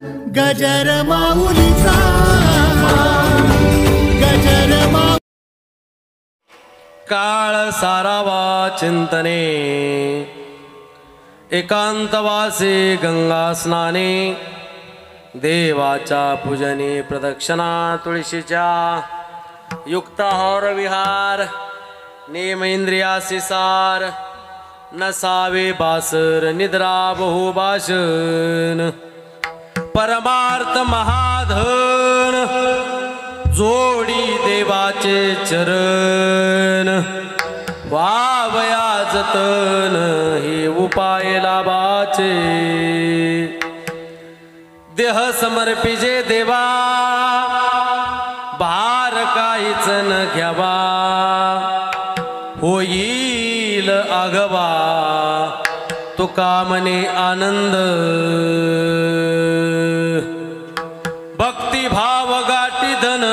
गजर माऊलीचा गजर माऊली काळ सारावा चिंतने एकांतवासे गंगा स्नाने देवाच्या पूजने प्रदक्षिणा तुळशीच्या युक्ताहार विहार नेम इंद्रियासी सार नसावे बासर निद्रा बहुभाषण परमार्थ महाधन जोडी देवाचे चरण वावया जतन हे उपाय लाभाचे देह समर्पिजे देवा भार काहीच न घ्यावा होईल आगवा तुका मने आनंद भक्ती भाव गाठी धन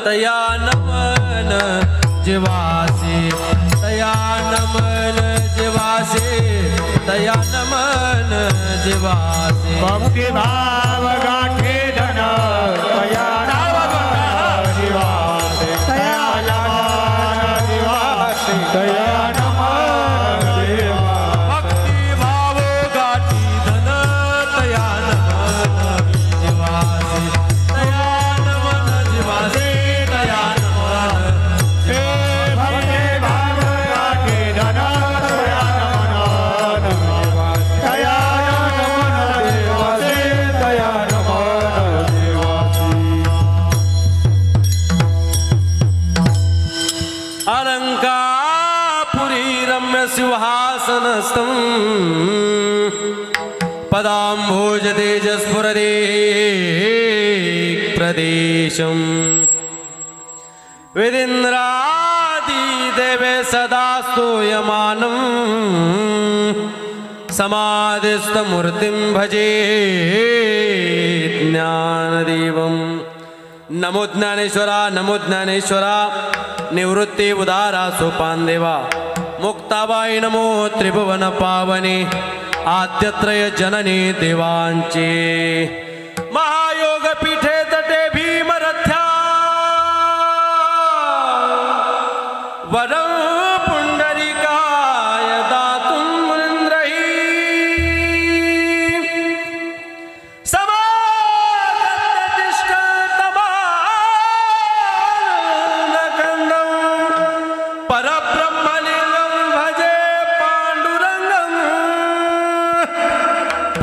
तया नमन जीवासे तया नमन जीवासे तया नमन जीवासे भक्ती भाव गाठे धन तया नमन जीवासे तया नमन जीवासे तया नमन भक्ती भाव गाठी धन तया नमन जीवासे तया नमन जीवासे तया नमन भक्ती भाव गाठे धन तया नमन तया नमन जीवासे तया नमन अलंकापुरी रम्य सिंहासनस्थं पदाम्भोज तेजस्फुरदे प्रदेशं वेदिन्द्रादि देवे सदा स्तूयमानं समाधिस्थमूर्तिं भजे ज्ञानदेवं नमो ज्ञानेश्वरा निवृत्ति उदारा सोपान देवा मुक्ताबाई नमो त्रिभुवन पावने आद्यत्रय जननी देवांचे महायोग पीठे तटे भीमरथ्या वरं पुंडरीकाय दातुं मुनीन्द्रैः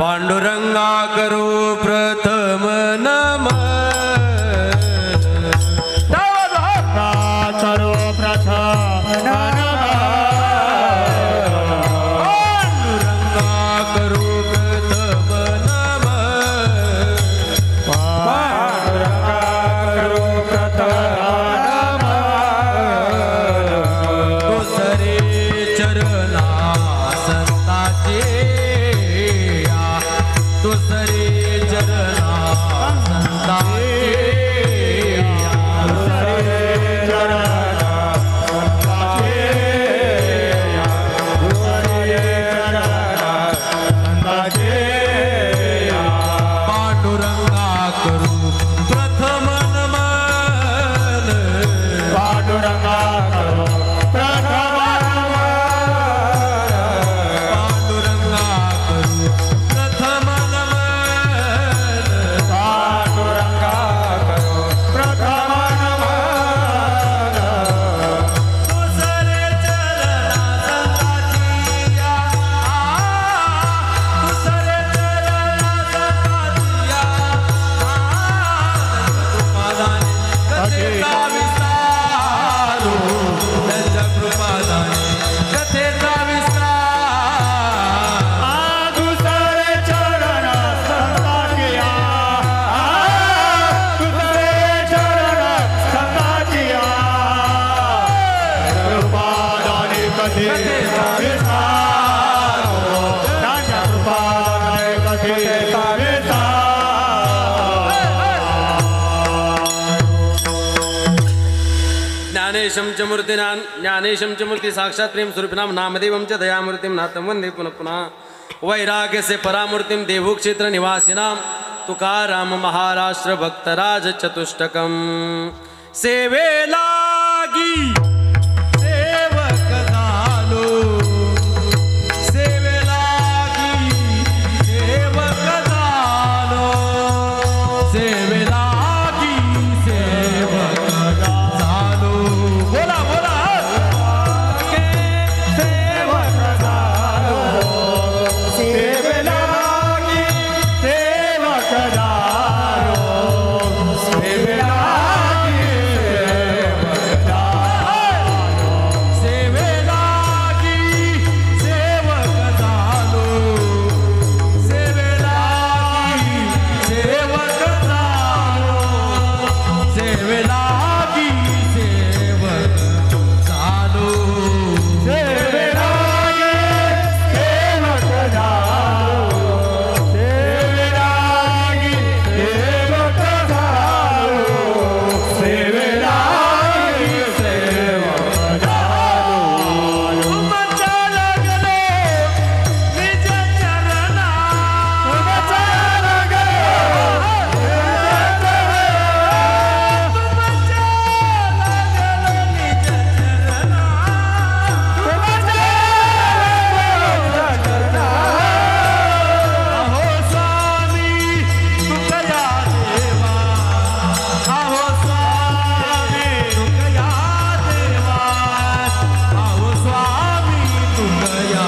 पांडुरंगा करो प्रथम नमन करो प्रथम पांडुरंगा करो प्रथम नमन पांडुरंगा करो प्रथम दुसरे चरणा संताचे दुसरे चरणा संताचे पांडुरंगा करू प्रथम नमन पांडुरंगा करो प्रथम पांडुरंगा करू प्रथम नमन पांडुरंगा करो प्रथम दुसरे चरणा संताची दुसरे चरणा संताची कथेचा विस्तार त्यांच्या कृपादाने कथेचा विस्तार दुसरे चरण संताजिया दुसरे चरण संताजिया कृपादाने कथेचा विस्तार राजा कृपादाने कथेचा विस्तार ज्ञानेशं च मूर्ति साक्षात् प्रेम स्वरूपिणां नामदेवं च दयामूर्तिं नाथं वन्दे पुनः पुनः वैराग्यस्य परामूर्तिं देवक्षेत्र निवासिनां तुकाराम महाराष्ट्र भक्तराज चतुष्टकम सेवेलागी सेवक झालो सेवेलागी सेवक झालो सेवेलागी सेवक झालो बोला बोला सेवक झालो सेवेलागी सेवक झालो सेवेलागी सेवक झालो सेवेलागी सेवक झालो सेवेलागी सेवक झालो सेवेलागी सेवक झालो सेवेलागी सेवक झालो सेवेलागी सेवक झालो सेवेलागी सेवक झालो तुमच्या लागलो निज चरणा तुमच्या लागलो तुमच्या लागलो निज चरणा अहो स्वामी तुकया देवा अहो स्वामी तुकया देवा अहो स्वामी तुकया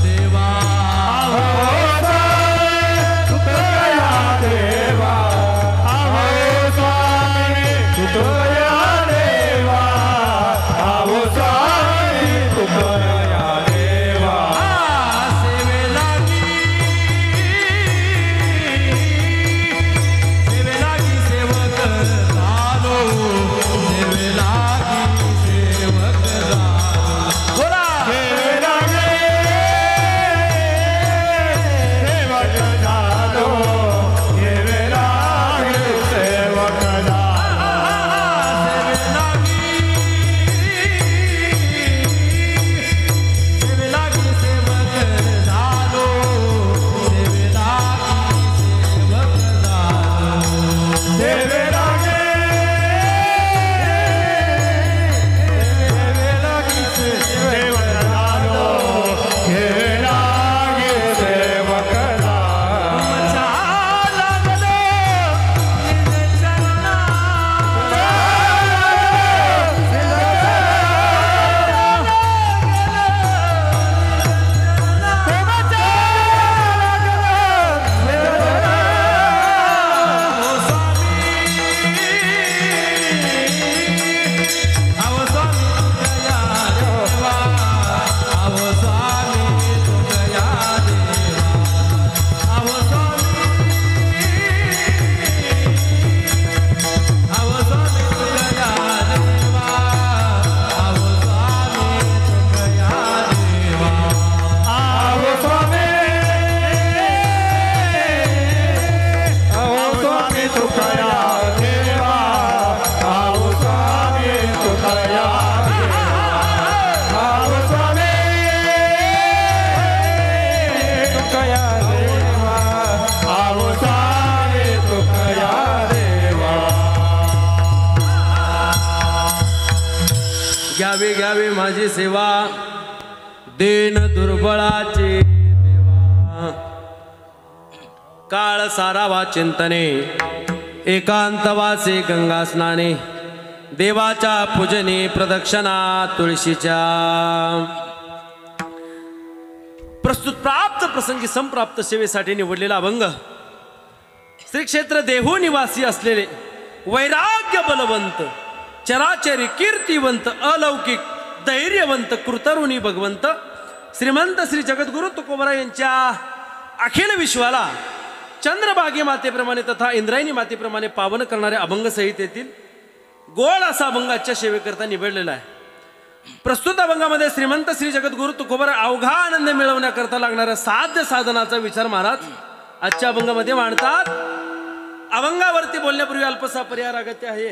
देवा तुकया देवा अहो स्वामी तुकया देवा अहो स्वामी तुकया देवा सेवेलागी सेवेलागी सेवक झालो सेवेलागी सेवक झालो बोला सेवेलागी सेवक झालो सेवेलागी सेवक झालो सेवेलागी सेवक झालो सेवेलागी सेवक झालो सेवेलागी सेवक झालो सेवेलागी सेवक झालो तुमच्या लागलो निज चरणा अहो स्वामी तुकया देवा अहो स्वामी तुकया देवा अहो स्वामी अहो स्वामी तुकया देवा अहो स्वामी तुकया देवा अहो स्वामी अहो स्वामी तुकया देवा अहो स्वामी तुकया देवा अहो स्वामी तुकया देवा अहो स्वामी तुकया देवा घ्यावी घ्यावी माझी सेवा दीन दुर्बळाची देवा काळ सारावा चिंतने एकांतवासे गंगा स्नाने देवाच्या पूजने प्रदक्षिणा तुळशीच्या प्रस्तुत प्राप्त प्रसंगी संप्राप्त सेवेसाठी निवडलेला अभंग श्री क्षेत्र देहू निवासी असलेले वैराग्य बलवंत चराचरी कीर्तिवंत अलौकिक धैर्यवंत कृतरुणी भगवंत श्रीमंत श्री जगद्गुरु तुकोबरा यांच्या अखिल विश्वाला चंद्रभागी मातेप्रमाणे तथा इंद्रायणी मातेप्रमाणे पावन करणाऱ्या अभंग संहितेतील गोड असा अभंग आजच्या सेवेकरता निवडलेला आहे. प्रस्तुत अभंगामध्ये श्रीमंत श्री जगद्गुरु तुकोबरा अवघा आनंद मिळवण्याकरता लागणाऱ्या साध्य साधनाचा विचार महाराज आजच्या अभंगामध्ये मांडतात. अभंगावरती बोलण्यापूर्वी अल्पसा पर्याय अगत्य आहे.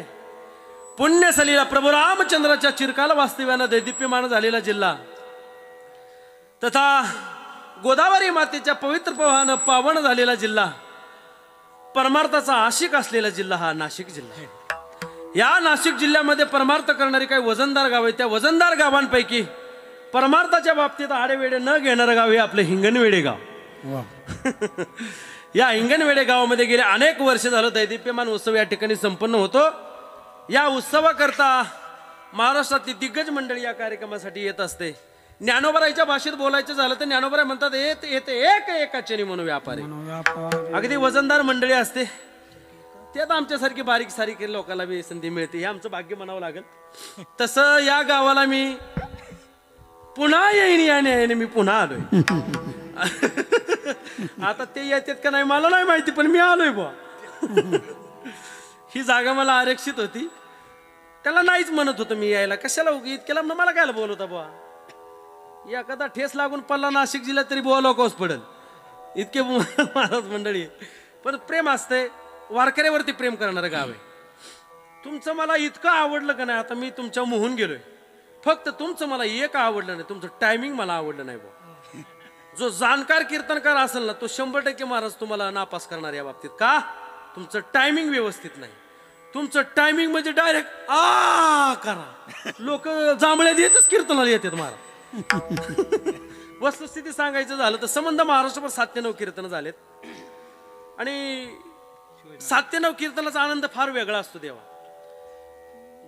पुण्यसलीला प्रभू रामचंद्राच्या चिरकाल वास्तव्यानं दैदिप्यमान झालेला जिल्हा तथा गोदावरी मातेच्या पवित्र प्रवाहानं पावन झालेला जिल्हा परमार्थाचा आशिक असलेला जिल्हा हा नाशिक जिल्हा आहे. या नाशिक जिल्ह्यामध्ये परमार्थ करणारी काही वजनदार गाव आहे. त्या वजनदार गावांपैकी परमार्थाच्या बाबतीत आडेवेडे न घेणारं गाव हे आपलं हिंगणवेडे गाव. या हिंगणवेडे गावामध्ये गेले अनेक वर्ष झालं दैदिप्यमान उत्सव या ठिकाणी संपन्न होतो. या उत्सवाकरता महाराष्ट्रातली दिग्गज मंडळी या कार्यक्रमासाठी येत असते. ज्ञानोबराईच्या भाषेत बोलायचं झालं तर ज्ञानोबराय म्हणतात येते एक एकाचेनी म्हणून व्यापारी. अगदी वजनदार मंडळी असते. त्यात आमच्यासारखी बारीक सारीक लोकांना बी संधी मिळते. हे आमचं भाग्य म्हणावं लागेल. तसं या गावाला मी पुन्हा येईन याने मी पुन्हा आलोय. आता ते येतात का नाही मला नाही माहिती, पण मी आलोय बुवा. ही जागा मला आरक्षित होती. त्याला नाहीच म्हणत होतं मी यायला. कशाला इतक्याला मला काय बोलवता बुवा. एखादा ठेस लागून पडला नाशिक जिल्ह्यात तरी बुवा लोकच पडेल इतके महाराज मंडळी. पण प्रेम असते. वारकऱ्यावरती प्रेम करणारं गाव आहे. तुमचं मला इतकं आवडलं का नाही. आता मी तुमच्या मोहून गेलोय. फक्त तुमचं मला एक आवडलं नाही. तुमचं टायमिंग मला आवडलं नाही बुवा. जो जाणकार कीर्तनकार असेल ना तो 100% महाराज तुम्हाला नापास करणार या बाबतीत. का? तुमचं टायमिंग व्यवस्थित नाही. तुमचं टायमिंग म्हणजे डायरेक्ट आ करा. लोक जांभळ्या देतच कीर्तनाला येतात महाराज. वस्तुस्थिती सांगायचं झालं तर संबंध महाराष्ट्रभर 97 कीर्तन झालेत. आणि 97 कीर्तनाचा आनंद फार वेगळा असतो देवा.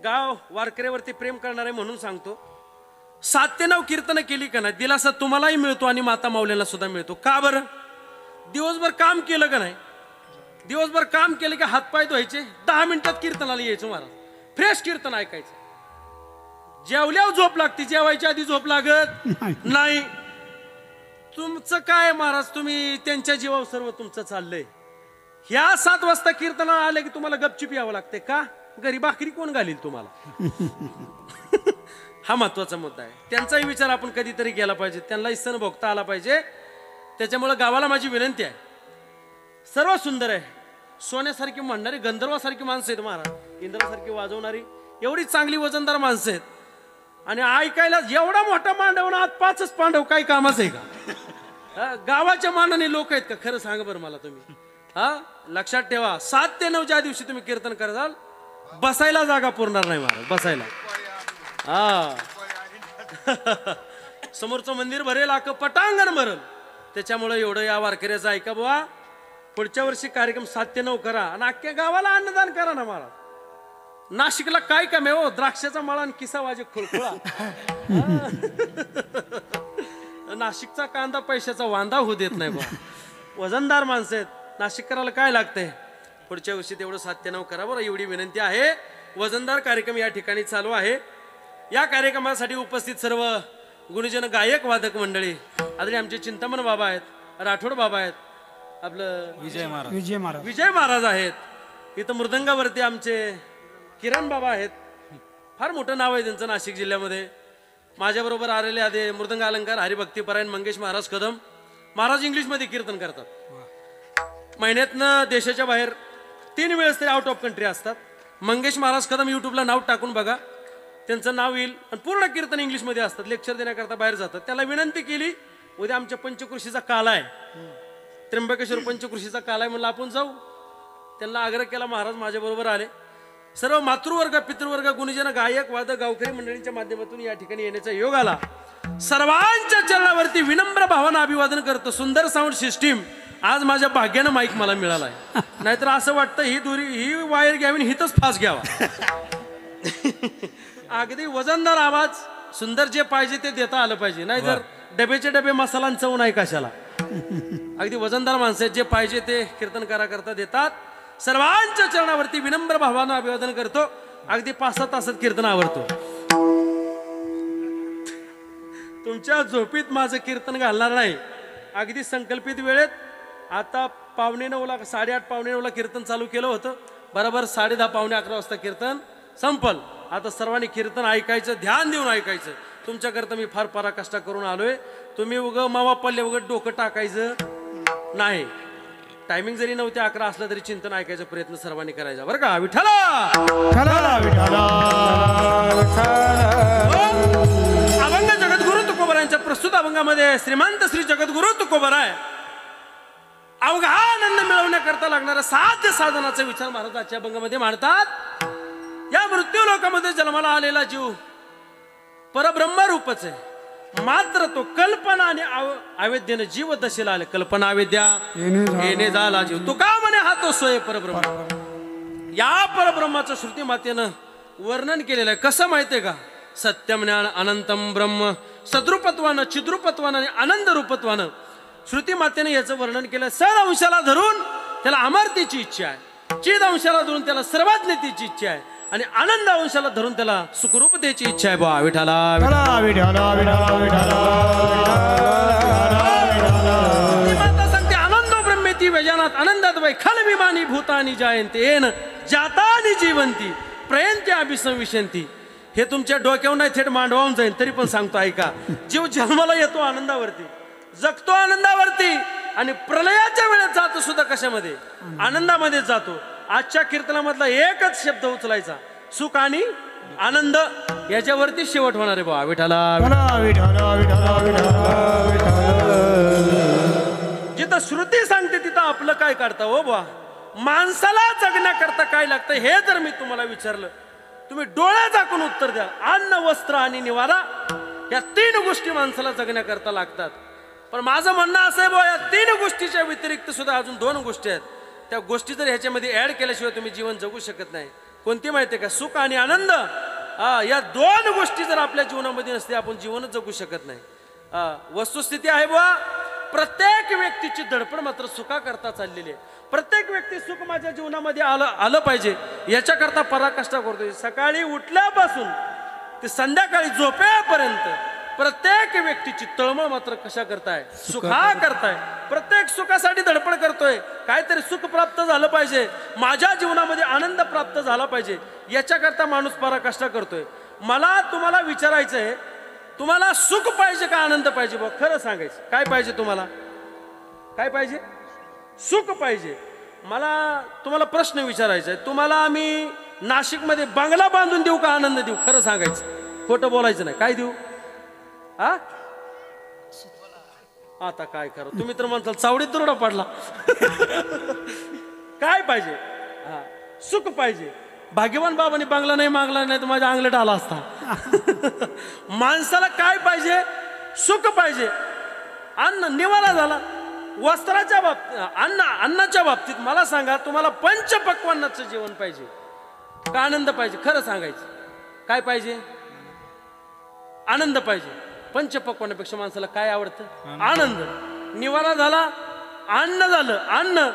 गाव वारकऱ्यावरती प्रेम करणारे म्हणून सांगतो. 97 कीर्तन केली का नाही दिलासा तुम्हालाही मिळतो आणि माता माऊलीला सुद्धा मिळतो. का बरं? दिवसभर काम केलं का नाही. दिवसभर काम केलं की हातपाय धुवायचे 10 मिनिटात कीर्तनाला यायचं महाराज. फ्रेश कीर्तन ऐकायचं. जेवल्यावर झोप लागते. जेवायच्या आधी झोप लागत नाही. तुमचं काय महाराज तुम्ही त्यांच्या जीवावर सर्व तुमचं चाललंय. ह्या 7 वाजता कीर्तनाला आले की तुम्हाला गपचूप यावं लागते. का? घरी भाकरी कोण घालील तुम्हाला. हा महत्वाचा मुद्दा आहे. त्यांचाही विचार आपण कधीतरी केला पाहिजे. त्यांनाही सण भोगता आला पाहिजे. त्याच्यामुळे गावाला माझी विनंती आहे. सर्व सुंदर आहे. सोन्यासारखी म्हणणारी गंधर्वासारखी माणसं आहेत महाराज. इंद्रासारखी वाजवणारी एवढी चांगली वजनदार माणसं आहेत. आणि ऐकायला एवढा मोठा मांडव ना आत 5च पांडव काही कामाच आहे का. गावाच्या मानाने लोक आहेत का खरं सांगा बरं मला तुम्ही. हा लक्षात ठेवा. 7 ते 9 ज्या दिवशी तुम्ही कीर्तन कराल बसायला जागा पुरणार नाही महाराज. बसायला हा समोरचं मंदिर भरेल अख्खं पटांगण भरेल. त्याच्यामुळे एवढं या वारकऱ्याचं ऐका बुवा. पुढच्या वर्षी कार्यक्रम 7 ते 9 करा आणि अख्ख्या गावाला अन्नदान करा ना महाराज. नाशिकला काय कमी हो. द्राक्षाचा माळा आणि किसा वाजे खुळखुळा. नाशिकचा कांदा पैशाचा वांदा होऊ देत नाही बुवा. वजनदार माणसं आहेत. नाशिककराला काय लागतंय. पुढच्या वर्षी तेवढं 7 ते 9 करा बरं एवढी विनंती आहे. वजनदार कार्यक्रम या ठिकाणी चालू आहे. या कार्यक्रमासाठी उपस्थित सर्व गुणीजन गायक वादक मंडळी आदरणीय आमचे चिंतामण बाबा आहेत. राठोड बाबा आहेत. आपलं विजय महाराज आहेत. इथं मृदंगावरती आमचे किरण बाबा आहेत. फार मोठं नाव आहे त्यांचं नाशिक जिल्ह्यामध्ये. माझ्याबरोबर आलेले आधी मृदंग अलंकार हरिभक्तीपरायण मंगेश महाराज कदम. महाराज इंग्लिशमध्ये कीर्तन करतात. महिन्यातनं देशाच्या बाहेर 3 वेळेस तरी आउट ऑफ कंट्री असतात. मंगेश महाराज कदम युट्यूबला नाव टाकून बघा. त्यांचं नाव येईल. आणि पूर्ण कीर्तन इंग्लिशमध्ये असतात. लेक्चर देण्याकरता बाहेर जातात. त्याला विनंती केली उद्या आमच्या पंचकृषीचा काल आहे. त्र्यंबकेश्वर पंचकृषीचा काल आहे म्हणलं आपण जाऊ. त्यांना आग्रह केला. महाराज माझ्याबरोबर आले. सर्व मातृवर्ग पितृवर्ग गुणीजन गायक वादक गावकरी मंडळींच्या माध्यमातून या ठिकाणी येण्याचा योग आला. सर्वांच्या चरणावरती विनम्र भावानं अभिवादन करतो. सुंदर साऊंड सिस्टीम आज माझ्या भाग्यानं माईक मला मिळालाय. नाहीतर असं वाटतं ही वायर घ्यावी हिथच फास घ्यावा. अगदी वजनदार आवाज सुंदर जे पाहिजे ते देता आलं पाहिजे. नाही तर डबेचे डबे मसाला चव नाही कशाला. अगदी वजनदार माणसं आहेत. जे पाहिजे ते कीर्तनकारा करता देतात. सर्वांच्या चरणावरती विनम्र भावानं अभिवादन करतो. अगदी 5-6 तासात कीर्तन आवडतो. तुमच्या झोपीत माझं कीर्तन घालणार नाही. अगदी संकल्पित वेळेत. आता 8:45 8:30 कीर्तन चालू केलं होतं. बरोबर 10:30 11 वाजता कीर्तन संपल. आता सर्वांनी कीर्तन ऐकायचं. ध्यान देऊन ऐकायचं. तुमच्याकरता मी फार पराकष्ट करून आलोय. तुम्ही मावा पल्ले वगैरे डोकं टाकायचं नाही. टायमिंग जरी 9 ते 11 असला तरी चिंतन ऐकायचा प्रयत्न सर्वांनी करायचा बरं का. विठ्ठला अभंग जगद्गुरु तुकोबरायांच्या प्रस्तुत अभंगामध्ये श्रीमंत श्री जगद्गुरु तुकोबराय अवघा आनंद मिळवण्याकरता लागणाऱ्या साध्य साधनाचा विचार महाराज आजच्या अभंगामध्ये मांडतात. या मृत्यू लोकामध्ये जन्माला आलेला जीव परब्रह्म रूपच आहे, मात्र तो कल्पना आणि अवेद्याने जीव दशेला आले. कल्पना अवेद्या येणे झाला जीव, तो का म्हणे हा तो सोय परब्रह्म. या परब्रह्माचं श्रुती मातेनं वर्णन केलेलं आहे. कसं माहितीये का? सत्यम ज्ञान अनंतम ब्रह्म सद्रूपत्वानं चिद्रूपत्वानं आणि आनंद रूपत्वानं श्रुती मातेने याचं वर्णन केलं. सद अंशाला धरून त्याला अमरतेची इच्छा आहे, चिद अंशाला धरून त्याला सर्वज्ञतेची इच्छा आहे आणि आनंद अंशाला धरून त्याला सुखरूपतेची इच्छा आहे. बा विठाला माता सांगते आनंदो ब्रह्मेती व्यजानात आनंदात वै खल विमानी भूतानी जायंती येन जातानी जीवंती प्रयंती अभिसंविशंती. हे तुमच्या डोक्यावर नाही थेट मांडवावून जाईल तरी पण सांगतो ऐका. जीव जन्माला येतो आनंदावरती, जगतो आनंदावरती आणि प्रलयाच्या वेळेत जातो सुद्धा कशामध्ये? आनंदामध्ये जातो. आजच्या कीर्तनामधला एकच शब्द उचलायचा, सुख आणि आनंद याच्यावरती शेवट होणार आहे. बा विठाला जिथं श्रुती सांगते तिथं आपलं काय करता हो बा. माणसाला जगण्याकरता काय लागतं हे जर मी तुम्हाला विचारलं, तुम्ही डोळ्या झाकून उत्तर द्या. अन्न वस्त्र आणि निवारा या 3 गोष्टी माणसाला जगण्याकरता लागतात. पण माझं म्हणणं असं आहे बा, या 3 गोष्टीच्या व्यतिरिक्त सुद्धा अजून 2 गोष्टी आहेत. त्या गोष्टी जर ह्याच्यामध्ये ऍड केल्याशिवाय तुम्ही जीवन जगू शकत नाही. कोणती माहिती आहे का? सुख आणि आनंद. या 2 गोष्टी जर आपल्या जीवनामध्ये नसते आपण जीवनच जगू शकत नाही. वस्तुस्थिती आहे बुवा, प्रत्येक व्यक्तीची धडपड मात्र सुखाकरता चाललेली आहे. प्रत्येक व्यक्ती सुख माझ्या जीवनामध्ये आलं पाहिजे याच्याकरता पराकाष्ठा करतोय. सकाळी उठल्यापासून ते संध्याकाळी झोपेपर्यंत प्रत्येक व्यक्तीची तळमळ मात्र कशा करताय? सुखा करताय. प्रत्येक सुखासाठी धडपड करतोय. काहीतरी सुख प्राप्त झालं पाहिजे, माझ्या जीवनामध्ये आनंद प्राप्त झाला पाहिजे याच्याकरता माणूस पराकाष्ठा करतोय. मला तुम्हाला विचारायचं आहे, तुम्हाला सुख पाहिजे का आनंद पाहिजे? बघ खरं सांगायचं, काय पाहिजे तुम्हाला? काय पाहिजे? सुख पाहिजे. मला तुम्हाला प्रश्न विचारायचा आहे, तुम्हाला आम्ही नाशिकमध्ये बंगला बांधून देऊ का आनंद देऊ? खरं सांगायचं, खोटं बोलायचं नाही. काय देऊ? हा आता काय करा तुम्ही तर म्हणताल चावडीत दुरडा पडला. काय पाहिजे? हा सुख पाहिजे. भाग्यवान बाबांनी बंगला नाही मागला नाही तर माझ्या अंगलट आला असता. माणसाला काय पाहिजे? सुख पाहिजे. अन्न निवारा झाला. वस्त्राच्या बाबतीत अन्नाच्या बाबतीत मला सांगा, तुम्हाला पंचपक्वान्नाचं जेवण पाहिजे का आनंद पाहिजे? खरं सांगायचं, काय पाहिजे? आनंद पाहिजे. पंचपक्वान्नापेक्षा माणसाला काय आवडतं? आनंद. निवारा झाला, अन्न झालं, अन्न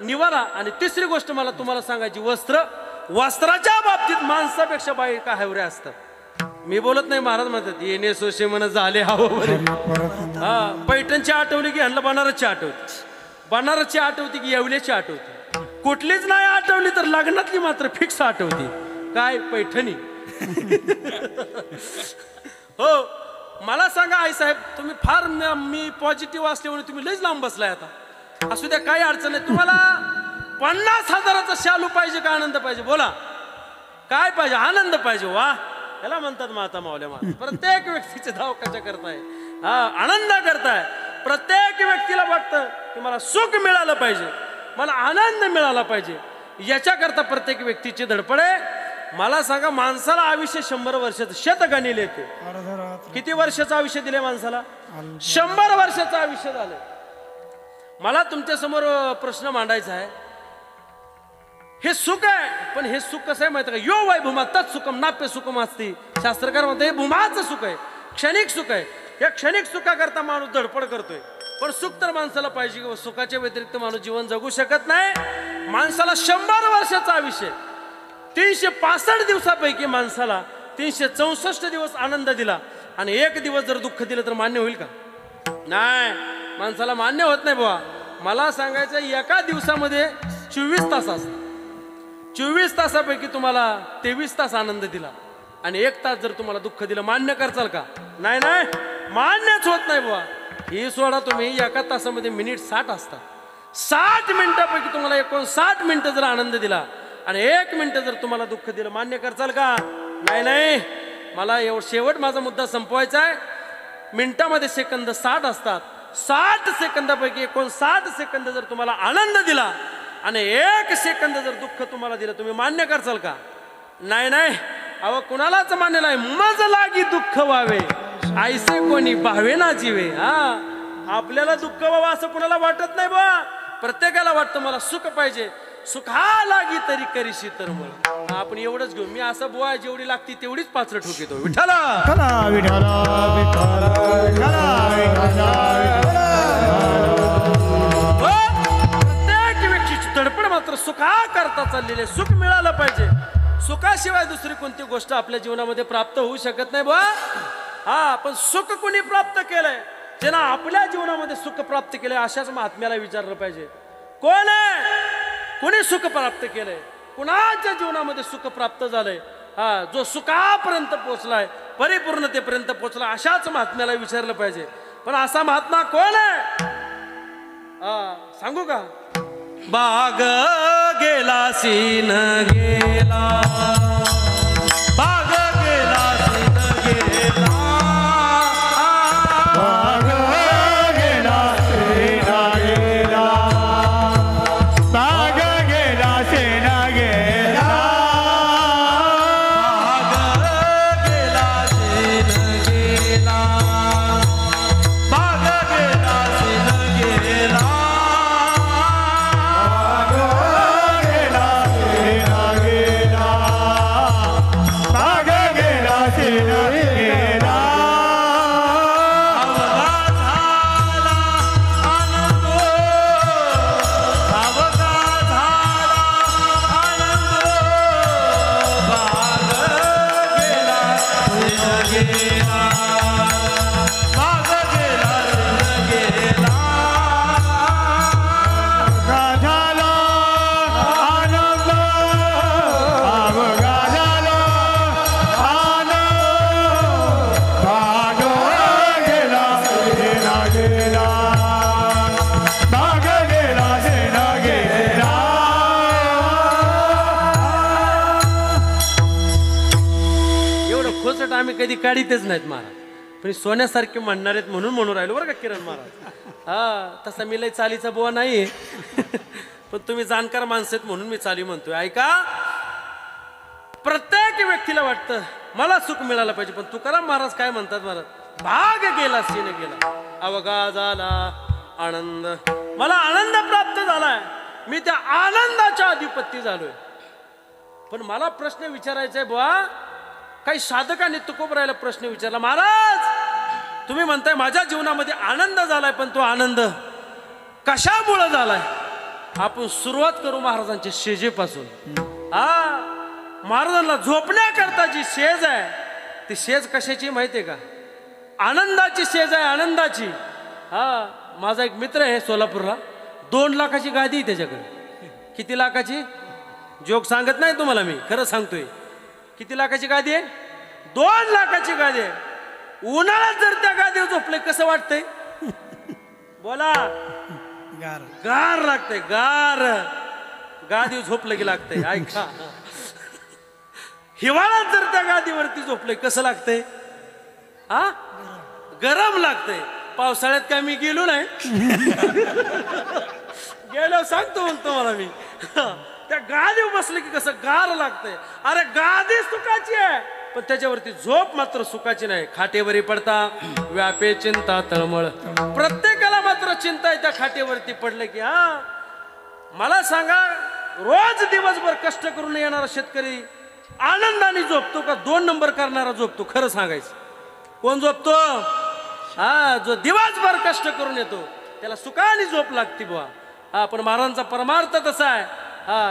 निवारा. आणि तिसरी गोष्ट मला तुम्हाला सांगायची, वस्त्र. वस्त्राच्या बाबतीत माणसापेक्षा बाई का हवरे असतात. मी बोलत नाही, महाराज म्हणतात येणे सोशे मन झाले हवं. हा पैठणची आठवली की ह्यांना बनारसची आठवते, बनारसची आठवती की येवल्याची आठवते. कुठलीच नाही आठवली तर लग्नातली मात्र फिक्स आठवती. काय? पैठणी. हो मला सांगा आई साहेब, तुम्ही फार मी पॉझिटिव्ह असल्यामुळे तुम्ही लईच लांब बसलाय. आता असू द्या, काही अडचण नाही. तुम्हाला 50,000चा शालू पाहिजे का आनंद पाहिजे? बोला काय पाहिजे? आनंद पाहिजे. वा त्याला म्हणतात माता मावल्या माता. प्रत्येक व्यक्तीचे धाव कशा करताय? हा आनंद करताय. प्रत्येक व्यक्तीला वाटतं की मला सुख मिळालं पाहिजे, मला आनंद मिळाला पाहिजे, याच्याकरता प्रत्येक व्यक्तीची धडपड आहे. मला सांगा, माणसाला आयुष्य 100 वर्षाचं शेत गणिले येते. किती वर्षाचं आयुष्य दिले माणसाला? 100 वर्षाचं आयुष्य झालं. मला तुमच्या समोर प्रश्न मांडायचा आहे. हे सुख आहे, पण हे सुख कसं आहे माहिती का? यो वै भूमा तत् सुखम नाप्य सुखम असते. शास्त्रकार म्हणतात हे भूमाचं सुख आहे, क्षणिक सुख आहे. या क्षणिक सुखाकरता माणूस धडपड करतोय. पण सुख तर माणसाला पाहिजे किंवा सुखाच्या व्यतिरिक्त माणूस जीवन जगू शकत नाही. माणसाला 100 वर्षाचं आयुष्य, 365 दिवसापैकी माणसाला 364 दिवस आनंद दिला आणि 1 दिवस जर दुःख दिलं तर मान्य होईल का? नाही, माणसाला मान्य होत नाही बुवा. मला सांगायचं, एका दिवसामध्ये 24 तास असतात. 24 तासापैकी तुम्हाला 23 तास आनंद दिला आणि 1 तास जर तुम्हाला दुःख दिलं, मान्य करचाल का? नाही नाही, मान्यच होत नाही बुवा. ही सोडा तुम्ही, एका तासामध्ये मिनिट 60 असतात. 60 मिनिटापैकी तुम्हाला 59 मिनिटं जर आनंद दिला आणि 1 मिनिट जर तुम्हाला दुःख दिलं, मान्य करचाल का? नाही नाही. मला शेवट माझा मुद्दा संपवायचा आहे. मिनिटामध्ये सेकंद 60 असतात. 60 सेकंदापैकी 59 सेकंद जर तुम्हाला आनंद दिला आणि 1 सेकंद जर दुःख तुम्हाला दिलं, तुम्ही मान्य करसाल का? नाही नाही, अहो कुणालाच मान्य नाही. मज लागी दुःख व्हावे ऐसे कोणी भावे ना जीवे. आपल्याला दुःख व्हावं असं कुणाला वाटत नाही बा. प्रत्येकाला वाटतं मला सुख पाहिजे. सुखा लागी तरी करीशी तर मग आपण एवढंच घेऊ. मी असं बुवा जेवढी लागती तेवढीच पाचरं ठोकीतो. विठ्ठला प्रत्येक व्यक्तीची धडपड मात्र सुखा करता चाललेले. सुख मिळालं पाहिजे. सुखाशिवाय दुसरी कोणती गोष्ट आपल्या जीवनामध्ये प्राप्त होऊ शकत नाही बा. पण सुख कोणी प्राप्त केलंय? ज्यांना आपल्या जीवनामध्ये सुख प्राप्त केलंय अशाच महात्म्याला विचारलं पाहिजे, कोण आहे? कोणी सुख प्राप्त केलंय? कुणाच्या जीवनामध्ये सुख प्राप्त झालंय? जो सुखापर्यंत पोचलाय, परिपूर्णतेपर्यंत पोचला, अशाच महात्म्याला विचारलं पाहिजे. पण असा महात्मा कोण आहे? सांगू का? बाग गेला सीन गेला, बाग गेला सीन गेला, बाग गेला सेना गेला, बाग गेला सेना गेला, बाग गेला सीन गेला, बाग गेला सीन गेला, आम्ही कधी काढीतच नाहीत महाराज. पण सोन्यासारखे म्हणणार आहेत म्हणून म्हणून राहिलो बरं का किरण महाराज. तसा मी लय चालीचा बुवा नाही. पण तुम्ही जाणकार माणसं आहेत म्हणून मी चाली म्हणतोय. ऐका, प्रत्येक व्यक्तीला वाटतं मला सुख मिळालं पाहिजे. पण तुकाराम महाराज काय म्हणतात महाराज? भाग गेला सीन गेला, अवघा झाला आनंद. मला आनंद प्राप्त झालाय, मी त्या आनंदाच्या अधिपती झालोय. पण मला प्रश्न विचारायचा आहे बुवा. काही साधकांनी तुकोबरायला प्रश्न विचारला, महाराज तुम्ही म्हणताय माझ्या जीवनामध्ये आनंद झालाय, पण तो आनंद कशामुळे झालाय? आपण सुरुवात करू महाराजांच्या शेजेपासून. महाराजांना झोपण्याकरता जी शेज आहे ती शेज कशाची माहितीये का? आनंदाची शेज आहे, आनंदाची. माझा एक मित्र आहे सोलापूरला, 2 लाखाची गादी आहे त्याच्याकडे. किती लाखाची? जोक सांगत नाही तुम्हाला, मी खरं सांगतोय. किती लाखाची गादी आहे? 2 लाखाची गादी आहे. उन्हाळ्यात जर त्या गादीवर झोपले कसं वाटतंय? बोला. गार गार लागतंय, गार. गादीवर झोपलं की लागतंय. ऐका, हिवाळ्यात जर त्या गादीवरती झोपले कसं लागतंय? गरम लागतंय. पावसाळ्यात काय मी गेलो नाही. गेलो सांगतो म्हणतो मला मी. त्या गादीवर बसले की कसं गार लागतंय. अरे गादी सुखाची आहे, पण त्याच्यावरती झोप मात्र सुखाची नाही. खाटेवरी पडता व्यापे चिंता तळमळ. प्रत्येकाला मात्र चिंता आहे त्या खाटेवरती पडलं की. मला सांगा, रोज दिवसभर कष्ट करून येणारा शेतकरी आनंदाने झोपतो का 2 नंबर करणारा झोपतो? खरं सांगायचं, कोण झोपतो? जो दिवसभर कष्ट करून येतो त्याला सुखाने झोप लागते बुवा. पण महाराजांचा परमार्थ तसा आहे,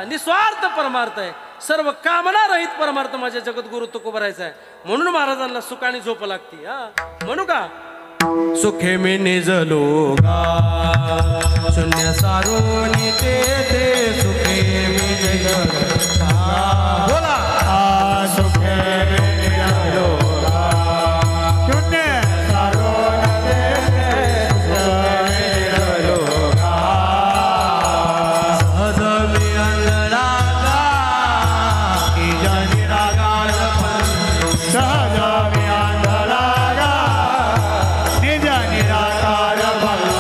निस्वार्थ परमार्थ आहे. सर्व कामना रहित परमार्थ माझ्या जगद्गुरु तुकोबरायचा आहे. म्हणून महाराजांना सुखाने झोप लागते. म्हणू का? सुखे मी निजलो गा शून्य सारोनी ते सुखे मी निजलो. बोला. सुखे मी निजलो गा शून्य सारोनी ते सुखे मी निजलो गा. सहज मी अंधळा गा की जनी रागाल पण. सहज मी अंधळा गा निज निराकार भलो.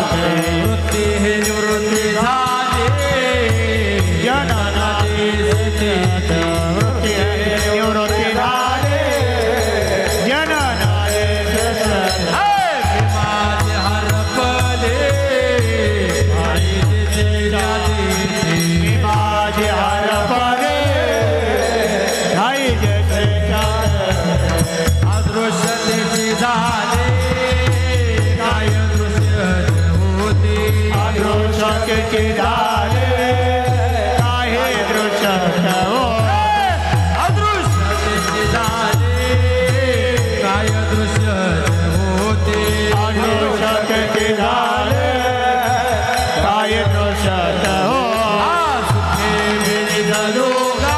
किती झाले काही दृश्य अदृश्य किती झाले काय दृश्य होते अदृश्य किती झाले काही दृश्य सुखे निजलोगा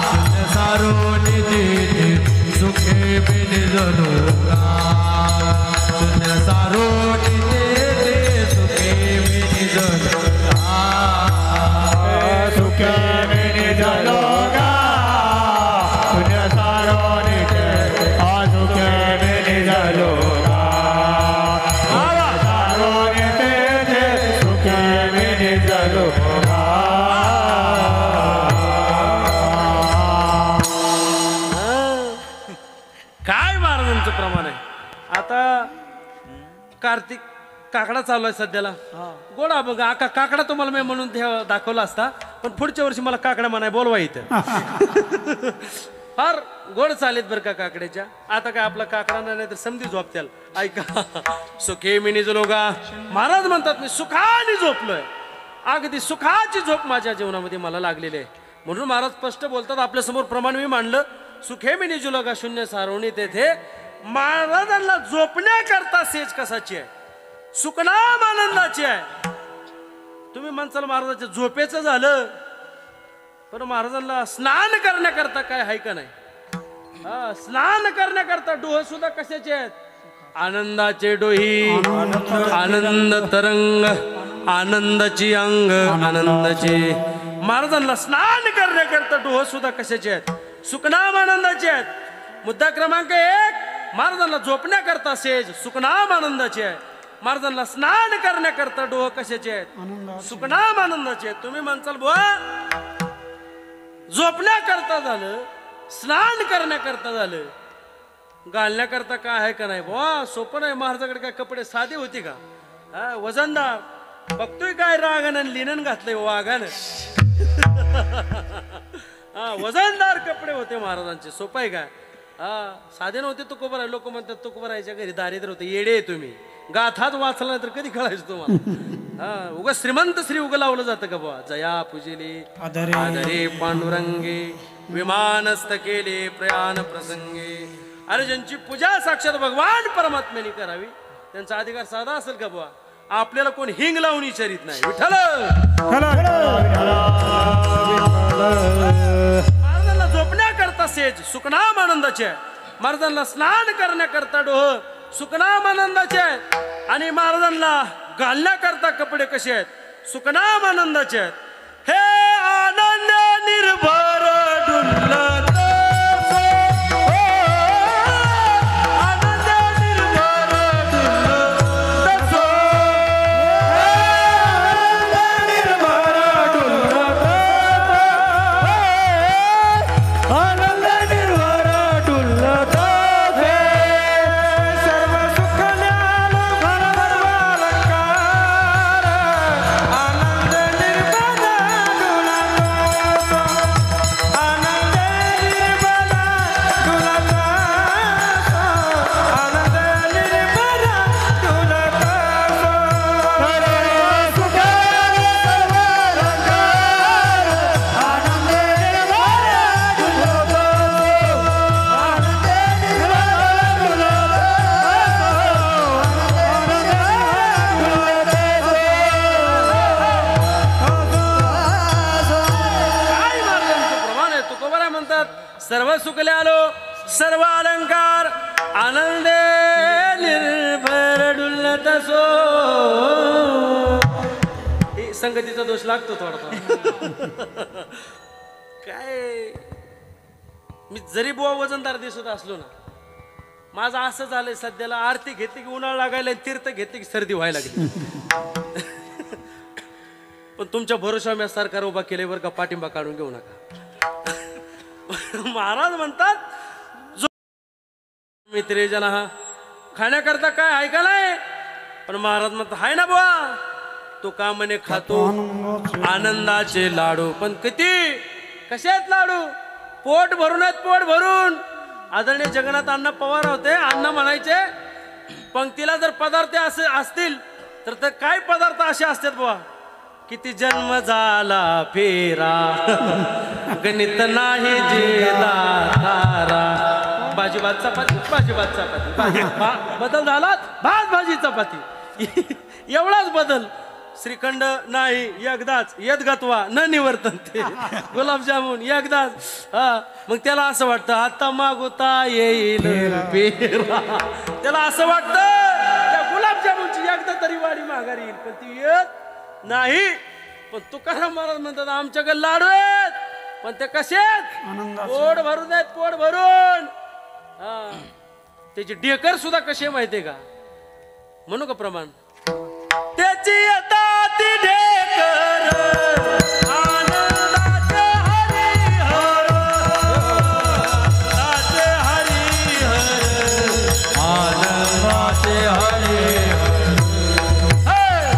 शून्य सारो निधी सुखे निजलोगा शून्य सारो निधी सुखे निजलोगा सुखे निजलोगा शून्य सारो निधे सुखे निजलोगा सारो निधे सुखे निजलोगा काय महाराजांचं प्रमाण आहे आता कार्तिक काकडा चालू आहे सध्याला गोडा बघा आका काकडा तुम्हाला मी म्हणून दाखवला असता पण पुढच्या वर्षी मला काकडा म्हणाय बोलवा इथं फार गोड चालेत बरं का काकड्याच्या आता काय आपला काकडा नाही तर समधी झोपत्याल ऐका सुखे मी निजलोगा महाराज म्हणतात मी सुखाने झोपलोय अगदी सुखाची झोप माझ्या जीवनामध्ये मला लागलेली आहे म्हणून महाराज स्पष्ट बोलतात आपल्या समोर प्रमाण मी मांडलं सुखे मी निजलोगा शून्य सारवणी तेथे महाराजांना झोपण्याकरता सेज कसाची आहे सुखनाम आनंदाची आहे तुम्ही म्हणसाल महाराजाच्या झोपेचं झालं पण महाराजांना स्नान करण्याकरता काय आहे का नाही स्नान करण्याकरता डोह सुद्धा कशाचे आहेत आनंदाचे डोही आनंद तरंग आनंदाची अंग आनंदाचे महाराजांना स्नान करण्याकरता डोह सुद्धा कशाचे आहेत सुखनाम आनंदाचे आहेत मुद्दा क्रमांक 1 महाराजांना झोपण्याकरता सेज सुखनाम आनंदाचे आहे महाराजांना स्नान करण्याकरता डोह कशाचे आहेत सुखनाम आनंदाचे आहेत तुम्ही म्हणसाल बुवा झोपण्याकरता झालं स्नान करण्याकरता झालं घालण्याकरता काय आहे का नाही बुवा सोपं नाही महाराजाकडे काय कपडे साधे होते का वजनदार बघतोय काय रागानं लिनन घातलंय वाघानं वजनदार कपडे होते महाराजांचे सोपं आहे काय साधे नव्हते तुकोबर लोक म्हणतात तुकोबरायच्या घरी दारिद्र्य होते येडे तुम्ही गाथाच वाचला नाही तर कधी कळायचं तुम्हाला उगा श्रीमंत श्री उगा लावलं जातं का बुवा जया पूजिले आदरे पांडुरंगे विमानस्थ केले प्रयाण प्रसंगे अरे ज्यांची पूजा साक्षात भगवान परमात्म्याने करावी त्यांचा अधिकार साधा असेल का बुवा आपल्याला कोण हिंग लावून विचारित नाही विठ्ठल महाराजांना झोपण्याकरता सेज सुखनाम आनंदाचे आहे महाराजांना स्नान करण्याकरता डोह सुखनाम आनंदाचे आहेत आणि महाराजांना घालण्याकरता कपडे कसे आहेत सुखनाम आनंदाचे आहेत हे आनंद निर्भर डुल्लत सर्व सुखले आलो सर्व अलंकार आनंदे निर्भर डुलत सो संगतीचा दोष लागतो थोडा काय मी जरी बुवा वजनदार दिसत असलो ना माझं असं झालंय सध्याला आरती घेतली की उन्हाळा लागायला तीर्थ घेतली की सर्दी व्हायला लागली पण तुमच्या भरोसा मी सरकार उभा केले बरं का पाठिंबा काढून घेऊ नका महाराज म्हणतात मित्रे जना खाण्याकरता काय आहे का नाही पण महाराज म्हणतात हाय ना बुवा तो का म्हणे खातो आनंदाचे लाडू पण किती कसे आहेत लाडू पोट भरून आहेत पोट भरून आदरणीय जगन्नाथ अण्णा पवार होते अण्णा म्हणायचे पंक्तीला जर पदार्थ असे असतील तर काय पदार्थ असे असतात बुवा किती जन्म झाला फेरा गणित नाही जेला तारा भाजी भात चपाती भाजी भात चपाती बदल झालाच भात भाजी चपाती एवढाच बदल श्रीखंड नाही एकदाच यदगत्वा न निवर्तन ते गुलाबजामुन एकदाच हा मग त्याला असं वाटतं आता मागवता येईल पेरा त्याला असं वाटतं त्या गुलाबजामुनची एकदा तरी वाडी माघारी येईल पण ती येत नाही पण तुकाराम महाराज म्हणतात आमच्याकडे लाडू आहेत पण ते कसे आहेत पोट भरून आहेत पोट भरून हा त्याची डेकर सुद्धा कसे माहितीये का म्हणू का प्रमाण त्याची आता ती ढेकर आनंदाचे हरिहर आनंदाचे हरिहर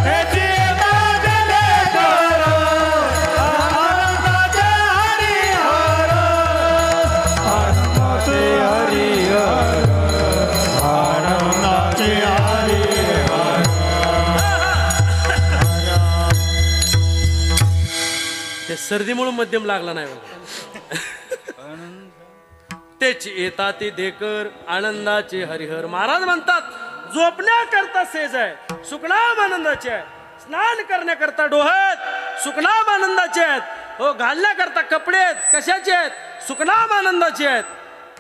त्याची आता ती ढेकर आनंदाचे हरिहर आनंदाचे हरिहर आनंदाचे हरिहर ते सर्दीमुळे मध्यम लागला नाही बघा त्याची येता ती देकर आनंदाचे हरिहर महाराज म्हणतात झोपण्याकरता सेज आहे सुखनाम आनंदाचे आहे स्नान करण्याकरता डोहत सुखनाम आनंदाचे आहेत हो घालण्याकरता कपडे आहेत कशाचे आहेत सुखनाम आनंदाचे आहेत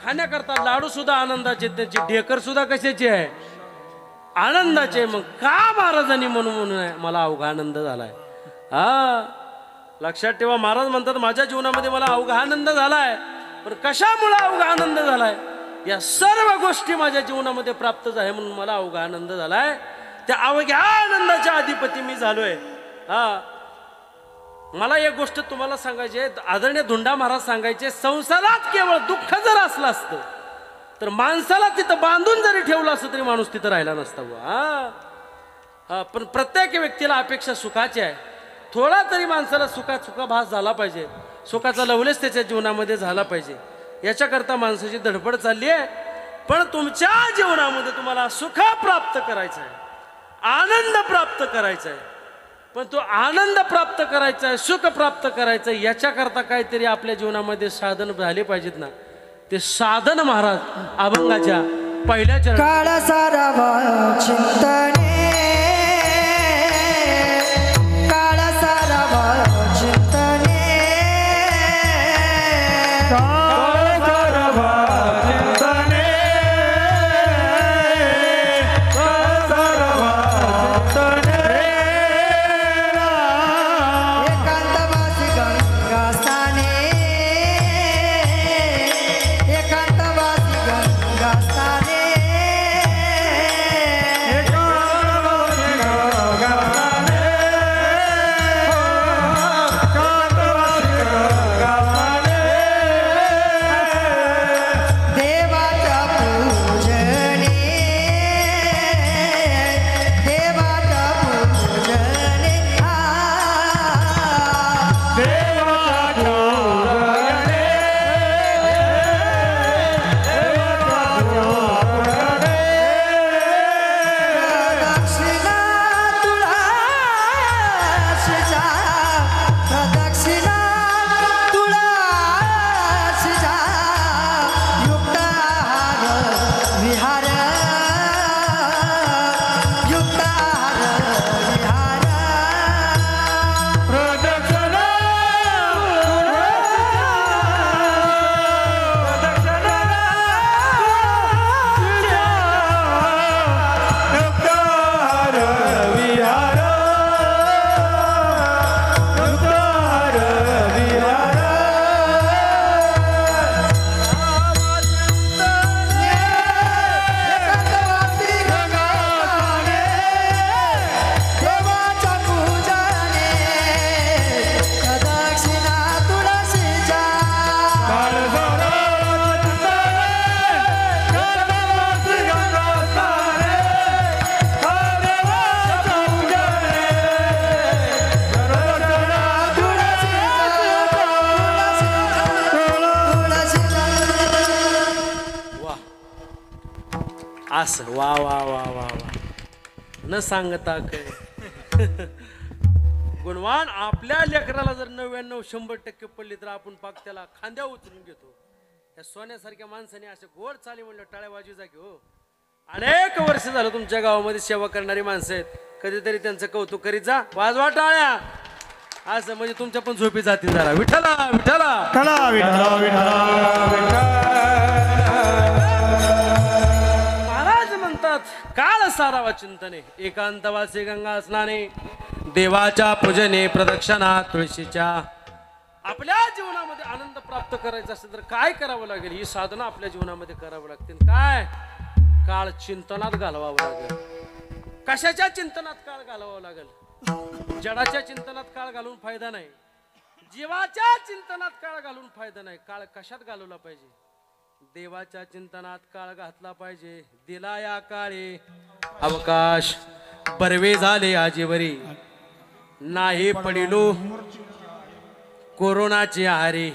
खाण्याकरता लाडू सुद्धा आनंदाचे आहेत त्याची ढेकर सुद्धा कशाची आहे आनंदाचे मग का महाराजांनी म्हणून मला अवघा आनंद झालाय हा लक्षात ठेवा महाराज म्हणतात माझ्या जीवनामध्ये मला अवघा आनंद झालाय पण कशामुळे अवघा आनंद झालाय या सर्व गोष्टी माझ्या जीवनामध्ये प्राप्त झाल्या म्हणून मला अवघा आनंद झालाय त्या अवघ्या आनंदाच्या अधिपती मी झालोय हा मला एक गोष्ट तुम्हाला सांगायची आहे आदरणीय धुंडा महाराज सांगायचे संसारात केवळ दुःख जर असलं असतं तर माणसाला तिथं बांधून जरी ठेवलं असतं तरी माणूस तिथं राहिला नसता हा पण प्रत्येक व्यक्तीला अपेक्षा सुखाची आहे थोडा तरी माणसाला सुखाभास झाला पाहिजे सुखाचा लवलेस त्याच्या जीवनामध्ये झाला पाहिजे याच्याकरता माणसाची धडपड चालली आहे पण तुमच्या जीवनामध्ये तुम्हाला सुख प्राप्त करायचं आहे आनंद प्राप्त करायचा आहे पण तो आनंद प्राप्त करायचा आहे सुख प्राप्त करायचं आहे याच्याकरता काहीतरी आपल्या जीवनामध्ये साधन झाले पाहिजेत ना ते साधन महाराज अभंगाच्या पहिल्या चरणात काळ सारावा चिंतने काळ सारावा चिंतने काळ सारावा चिंतने काळ सारावा चिंतने एकांतवासी गंगास्थाने एकांतवासी गंगास्थाने देवाच्या पूजने देवाच्या पूजने प्रदक्षिणा तुळशीच्या प्रदक्षिणा तुळशीच्या युक्ताहार विहार युक्ताहार विहार प्रदक्षिणा युक्ताहार विहार युक्ताहार विहार एकांतवासी गंगास्थाने देवाच्या पूजने प्रदक्षिणा तुळशीच्या काळ सारावा चिंतने कर्मवासी गंगास्थाने देवाच्या पूजने वा असं वा वा वा वा वा न सांगता काय गुणवान आपल्या लेकराला जर 99-100% पडली तर आपण पाक त्याला खांद्या उचलून घेतो. या सोन्यासारख्या माणसाने असे गोड चाली म्हणलं टाळ्या वाजू जा की हो. अनेक वर्ष झालं तुमच्या गावामध्ये सेवा करणारी माणसं आहेत, कधीतरी त्यांचं कौतुक करीत जा, वाजवा टाळ्या, असं म्हणजे तुमच्या पण झोपी जातील जरा. विठ्ठला विठ्ठला विठ्ठला विठ्ठला विठ्ठला महाराज म्हणतात काळ सारावा चिंतने एकांतवासी गंगा स्नाने देवाच्या पूजने प्रदक्षिणा तुळशीच्या. आपल्या जीवनामध्ये आनंद प्राप्त करायचा असेल तर काय करावं लागेल? ही साधना आपल्या जीवनामध्ये करावं लागतील. काय? काळ चिंतनात घालवावं लागेल. कशाच्या चिंतनात काळ घालवावं लागेल? जडाच्या चिंतनात काळ घालून फायदा नाही, जीवाच्या चिंतनात काळ घालून फायदा नाही. काळ कशात घालवला पाहिजे? देवाच्या चिंतनात काळ घातला पाहिजे. दिला या काळे अवकाश, बरवे झाले आजीवरी, नाही पडिलो कोरोनाची हारी,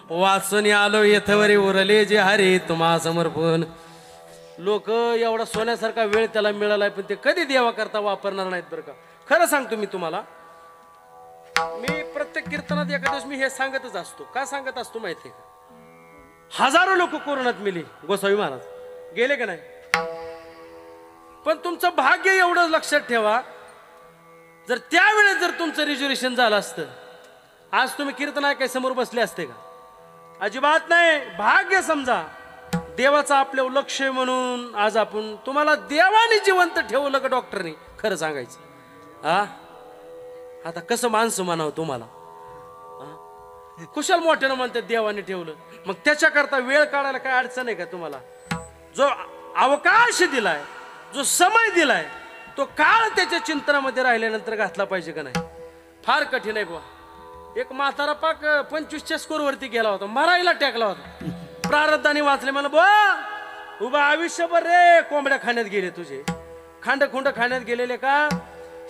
वाचून आलो येथवरी उरले जे हरी तुम्हा समर्पण. लोक एवढा सोन्यासारखा वेळ त्याला मिळालाय पण ते कधी देवा करता वापरणार नाहीत बरं का. खरं सांगतो मी तुम्हाला, मी प्रत्येक कीर्तनात एका दिवस मी हे सांगतच असतो. का सांगत असतो माहितीये का? हजारो लोक कोरोनात मेले, गोसावी महाराज गेले का नाही? पण तुमचं भाग्य एवढं लक्षात ठेवा, जर त्यावेळेस जर तुमचं रिझर्वेशन झालं असतं आज तुम्ही कीर्तन ऐकाय समोर बसले असते का? अजिबात नाही. भाग्य समजा देवाचं आपलं लक्ष आहे म्हणून आज आपण, तुम्हाला देवाने जिवंत ठेवलं का डॉक्टरने? खरं सांगायचं हा, आता कसं माणसं म्हणावं तुम्हाला? कुशल मोठ्यानं म्हणतात देवाने ठेवलं, मग त्याच्याकरता वेळ काढायला काय अडचण आहे का तुम्हाला? जो अवकाश दिलाय, जो समय दिलाय, तो काळ त्याच्या चिंतनामध्ये राहिल्यानंतर घातला पाहिजे का नाही? फार कठीण आहे बुवा. एक म्हातारा पाक 25च्या स्कोरवरती गेला होता, मरायला टेकला होता. प्रारब्धाने वाचले मला, बुवा उभा आयुष्यभर रे कोंबड्या खाण्यात गेले तुझे, खांड खुंड खाण्यात गेलेले का?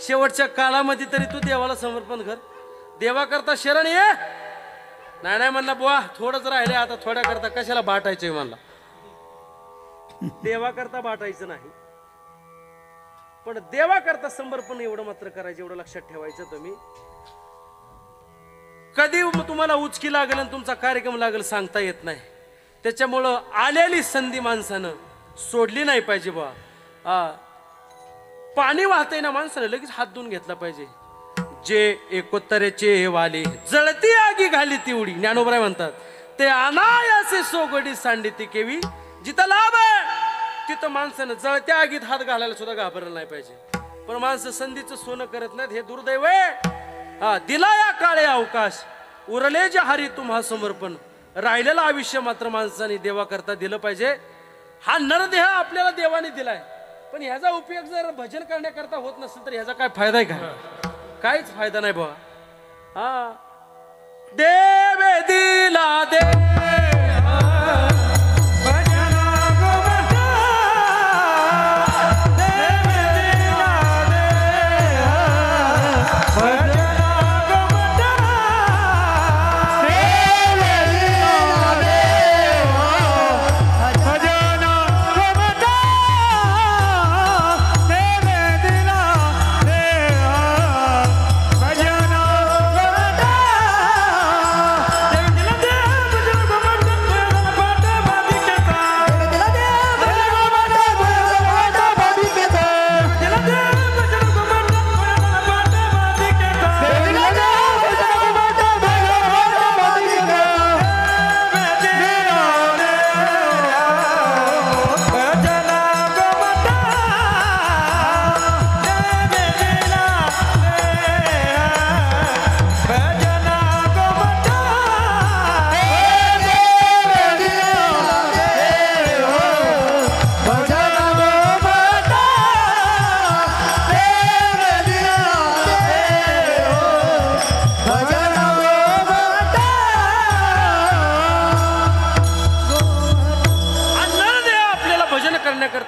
शेवटच्या काळामध्ये तरी तू देवाला समर्पण कर, देवा करता शरण ये. नाही नाही म्हणला, बुवा थोडंच राहिले आता, थोड्या करता कशाला बाटायचंय म्हणला. देवा करता बाटायचं नाही, पण देवा करता समर्पण एवढं मात्र करायचं, एवढं लक्षात ठेवायचं. तुम्ही कधी तुम्हाला उचकी लागेल आणि तुमचा कार्यक्रम लागेल सांगता येत नाही. त्याच्यामुळं आलेली संधी माणसानं सोडली नाही पाहिजे. बा पाणी वाहतंय ना, माणसानं लगेच हात धुवून घेतला पाहिजे. जे एकोत्तरेचे वाले जळती आगी घाली तेवढी, ज्ञानोबराय म्हणतात, ते अनायासे सोगडी सांडी ती केवी. जिथं लाभ आहे तिथं माणसानं जळत्या आगीत हात घालायला सुद्धा घाबरलं नाही पाहिजे. पण माणसं संधीचं सोनं करत नाहीत, हे दुर्दैव आहे. हा, दिला या काळे अवकाश, उरले जे हरी तुम्हा समर्पण. राहिलेलं आयुष्य मात्र माणसाने देवा करता दिलं पाहिजे. हा नरदेह आपल्याला देवाने दिलाय, पण ह्याचा उपयोग जर भजन करण्याकरता होत नसेल तर ह्याचा काय फायदा आहे का? काहीच फायदा नाही बाबा. हा, देवे दिला दे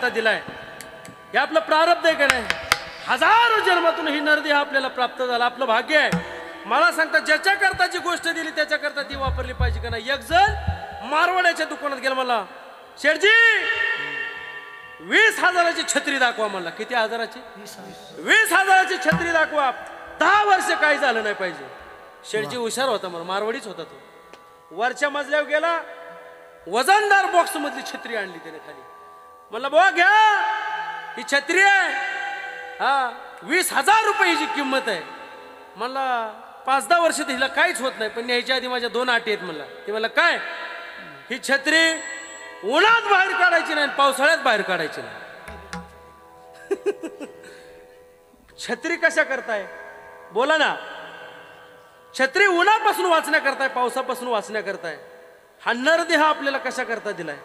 दिलाय. हे आपलं प्रारब्ध आहे का नाही? हजारो जन्मातून ही नरदेह आपल्याला प्राप्त झाला, आपलं भाग्य आहे. मला सांगता ज्याच्या करता जी गोष्ट दिली त्याच्या करता ती वापरली पाहिजे का नाही? एक जण मारवाड्याच्या दुकानात गेला, मला शेठजी 20,000ची छत्री दाखवा म्हणला. किती हजाराची? 20,000ची छत्री दाखवा. 10 वर्ष काही झालं नाही पाहिजे. शेडजी हुशार होता, मला मारवाडीच होता तो. वरच्या मजल्यावर गेला, वजनदार बॉक्स मधली छत्री आणली त्याने खाली. म्हणलं बुवा घ्या, ही छत्री आहे, हा 20,000 रुपयाची किंमत आहे. म्हणला 5-10 वर्ष हिला काहीच होत नाही, पण न्यायच्या आधी माझ्या 2 अटी आहेत. म्हणला ते म्हणलं काय, ही छत्री उन्हात बाहेर काढायची नाही, पावसाळ्यात बाहेर काढायची नाही. छत्री कशा करताय बोला ना. छत्री उन्हापासून वाचण्याकरताय, पावसापासून वाचण्याकरताय. हा नरदेह आपल्याला कशा करता दिलाय,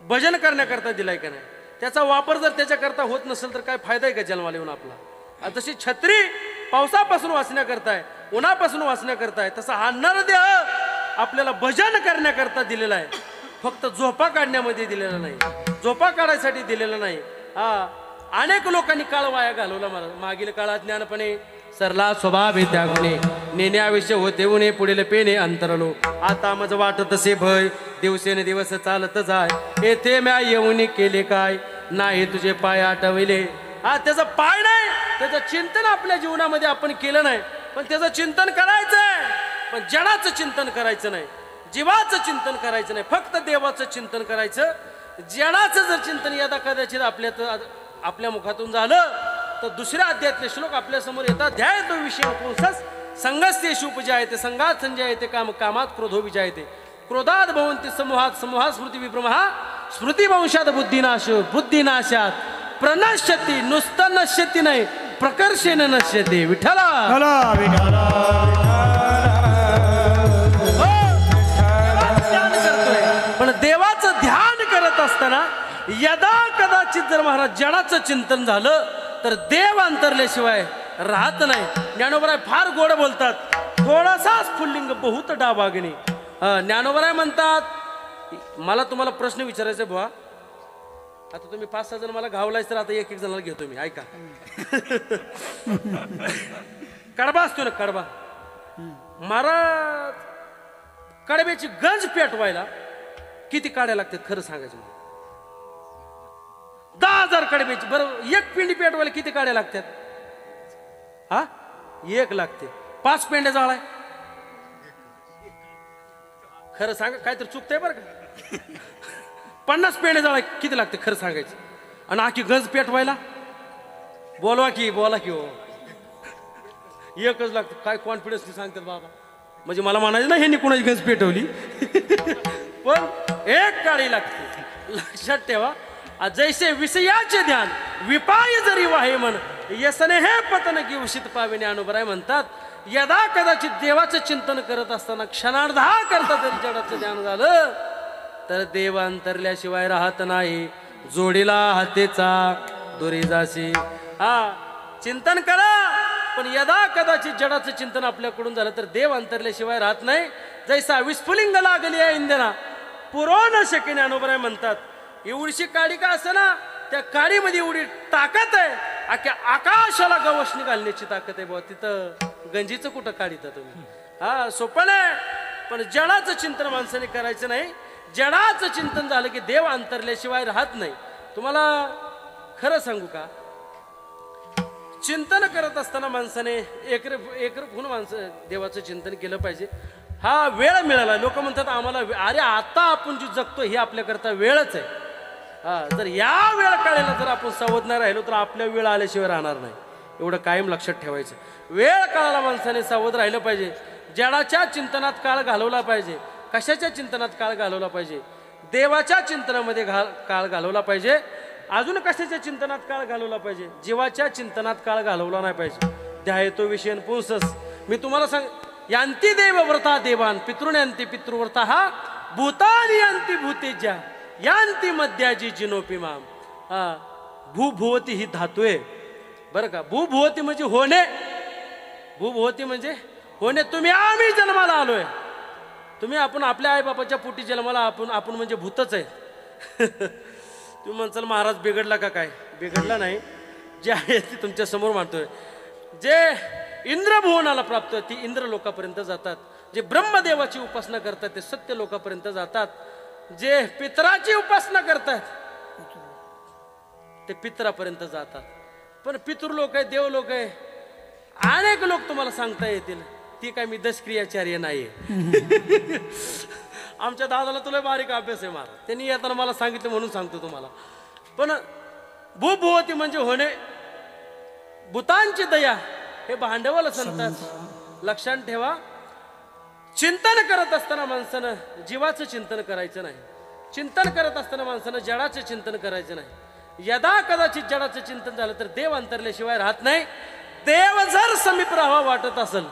भजन करण्याकरता दिलाय का नाही. त्याचा वापर जर त्याच्याकरता होत नसेल तर काय फायदा आहे का जन्माला येऊन आपला. तशी छत्री पावसापासून वाचण्याकरताय, उन्हापासून वाचण्याकरताय, तसा हा नरदेह आपल्याला भजन करण्याकरता दिलेला आहे. फक्त झोपा काढण्यामध्ये दिलेला नाही, झोपा काढायसाठी दिलेला नाही. हा अनेक लोकांनी काळ वाया घालवला. मला मागील काळात ज्ञानपणे सरला स्वभाव त्या गुणे नेण्याविषय होते उणे पुढील पेने अंतरलो. आता मज वाटत तसे भय दिवसेने दिवस चालत जाय. येथे म्या येऊन केले काय नाही तुझे पाय आठविले. हा त्याचा पाय नाही, त्याचं चिंतन आपल्या जीवनामध्ये आपण केलं नाही. पण त्याचं चिंतन करायचंय, पण जडाचं चिंतन करायचं नाही, जीवाचं चिंतन करायचं नाही, फक्त देवाचं चिंतन करायचं. जडाचं जर चिंतन यदा कदाचित आपल्या मुखातून झालं तर दुसऱ्या अध्यायातले श्लोक आपल्या समोर येतात. ध्याय तो विषय पुंसस संगस्तेषु उपजायते संगात संजयते काम कामात क्रोधो विजायते. क्रोधात भवन्ति समूहात समूहात स्मृती विभ्रमः स्मृतिवंशात बुद्धिनाश बुद्धिनाशात प्रनश्यति. नुसतं नश्यति नाही, प्रकर्षेने नश्यते. विठ्ठला विठ्ठला विठ्ठला ध्यान करतोय, पण देवाचं ध्यान करत असताना यदा कदाचित जर महाराज जडाचं चिंतन झालं तर देव अंतरल्याशिवाय राहत नाही. ज्ञानोबराय फार गोड बोलतात. थोडासा स्फुल्लिंग बहुत डाबागणी. ज्ञानोबराय म्हणतात, मला तुम्हाला प्रश्न विचारायचा बुवा. आता तुम्ही 5-6 जण मला घावलायच तर आता एक जणाला घेतो मी. ऐका, कडबा असतो ना कडबा, महाराज कडब्याची गंज पेटवायला किती काड्या लागतात खरं सांगायचं मला. 10,000 कडब्याची. बरं एक पिंडी पेटवायला किती काड्या लागतात. हा 1 लागते. 5 पेंड्या जाळाय खरं सांगा, काहीतरी चुकतंय बरं का. 50 पेंड्या जाळाय किती लागते खरं सांगायचं. आणि आखी गंज पेटवायला बोला की हो एकच लागतं. काय कॉन्फिडन्स सांगतात बाबा. म्हणजे मला म्हणायचं ना ह्यांनी कोणाची गंज पेटवली पण 1 काळी लागते. लक्षात ठेवा. जैसे विषयाचे ध्यान विपाय जरी वाहे मन यसने हे पतन की उषित पावे. ज्ञानोबराय म्हणतात, यदा कदाचित देवाचं चिंतन करत असताना क्षणार्धा करता जरी जडाचं ध्यान झालं तर देव अंतरल्याशिवाय राहत नाही. जोडीला हातेचा दोरी जाशी. हा चिंतन करा, पण यदा कदाचित जडाचं चिंतन आपल्याकडून झालं तर देव अंतरल्याशिवाय राहत नाही. जैसा विस्फुलिंग लागली आहे इंधना पुरवू न शके. ज्ञानोबराय म्हणतात, एवढीशी काडी का असं ना, त्या काडीमध्ये एवढी ताकद आहे, अख्या आकाशाला गवसणी घालण्याची ताकद आहे. बाबा तिथं गंजीचं कुठं काढिता तुम्ही. हा सोपं आहे, पण जडाचं चिंतन माणसाने करायचं नाही. जडाचं चिंतन झालं की देव अंतरल्याशिवाय राहत नाही. तुम्हाला खरं सांगू का, चिंतन करत असताना माणसाने एकरूप होऊन माणसं देवाचं चिंतन केलं पाहिजे. हा वेळ मिळाला. लोक म्हणतात आम्हाला, अरे आता आपण जी जगतो हे आपल्याकरता वेळच आहे. हा जर या वेळ काळाला जर आपण सावध नाही राहिलो तर आपल्या वेळ आल्याशिवाय राहणार नाही. एवढं कायम लक्षात ठेवायचं. वेळ काळाला माणसाने सावध राहिलं पाहिजे. जडाच्या चिंतनात काळ घालवला पाहिजे. कशाच्या चिंतनात काळ घालवला पाहिजे. देवाच्या चिंतनामध्ये काळ घालवला पाहिजे. अजून कशाच्या चिंतनात काळ घालवला पाहिजे. जीवाच्या चिंतनात काळ घालवला नाही पाहिजे. ध्याय तो विषय पुंसस. मी तुम्हाला सांग, यांती देव व्रता देवान पितृण्यांती पितृव्रता हा भूतानी यांती भूतेज्या यांती मध्याजी जिनोपी माम. हा भूभुवती ही धातू आहे बरं का. भूभुवती म्हणजे होणे. भूभुवती म्हणजे होणे. तुम्ही आम्ही जन्माला आलोय. तुम्ही आपण आपल्या आईबापाच्या पोटी जन्माला आपण म्हणजे भूतच आहे. तुम्ही म्हणसाल महाराज बिघडला का काय. बिघडला नाही. जे आहे ते तुमच्या समोर मांडतोय. जे इंद्रभुवनाला प्राप्त ती इंद्र लोकापर्यंत जातात. जे ब्रह्मदेवाची उपासना करतात ते सत्य लोकापर्यंत जातात. जे पितराची उपासना करतात ते पितरापर्यंत जातात. पण पितृ लोक आहे, देव लोक आहे, अनेक लोक तुम्हाला सांगता येतील, ती काय मी दशक्रियाचार्य नाही. आमच्या दादाला तुला बारीक अभ्यास आहे महाराज, त्यांनी येताना मला सांगितलं म्हणून सांगतो तुम्हाला. पण भूभुवती म्हणजे होणे, भूतांची दया हे भांडवल संतात. लक्षात ठेवा, चिंतन करत असताना माणसानं जीवाचं चिंतन करायचं नाही. चिंतन करत असताना माणसानं जडाचं चिंतन करायचं नाही. यदा कदाचित जडाचं चिंतन झालं तर देव अंतरल्याशिवाय राहत नाही. देव जर समीप राहावा वाटत असेल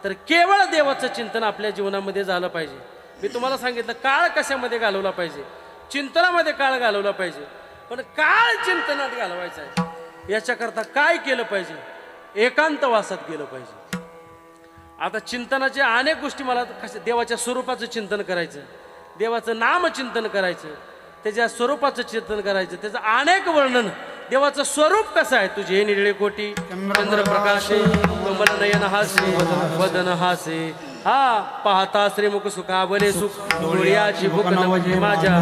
तर केवळ देवाचं चिंतन आपल्या जीवनामध्ये झालं पाहिजे. मी तुम्हाला सांगितलं काळ कशामध्ये घालवला पाहिजे, चिंतनामध्ये काळ घालवला पाहिजे. पण काळ चिंतनात घालवायचा आहे याच्याकरता काय केलं पाहिजे? एकांतवासात गेलं पाहिजे. आता चिंतनाचे अनेक गोष्टी मला कशा, देवाच्या स्वरूपाचं चिंतन करायचं, देवाचं नामचिंतन करायचं, त्याच्या स्वरूपाचं चिंतन करायचं, त्याचं अनेक वर्णन. देवाचं स्वरूप कसं आहे? तुझे निळे कोटी चंद्रप्रकाशे कमल नयन हासे वदन हासे, हा पाहता श्रीमुख सुखा बरे सुख डोळ्याची भूक नवजे माझ्या.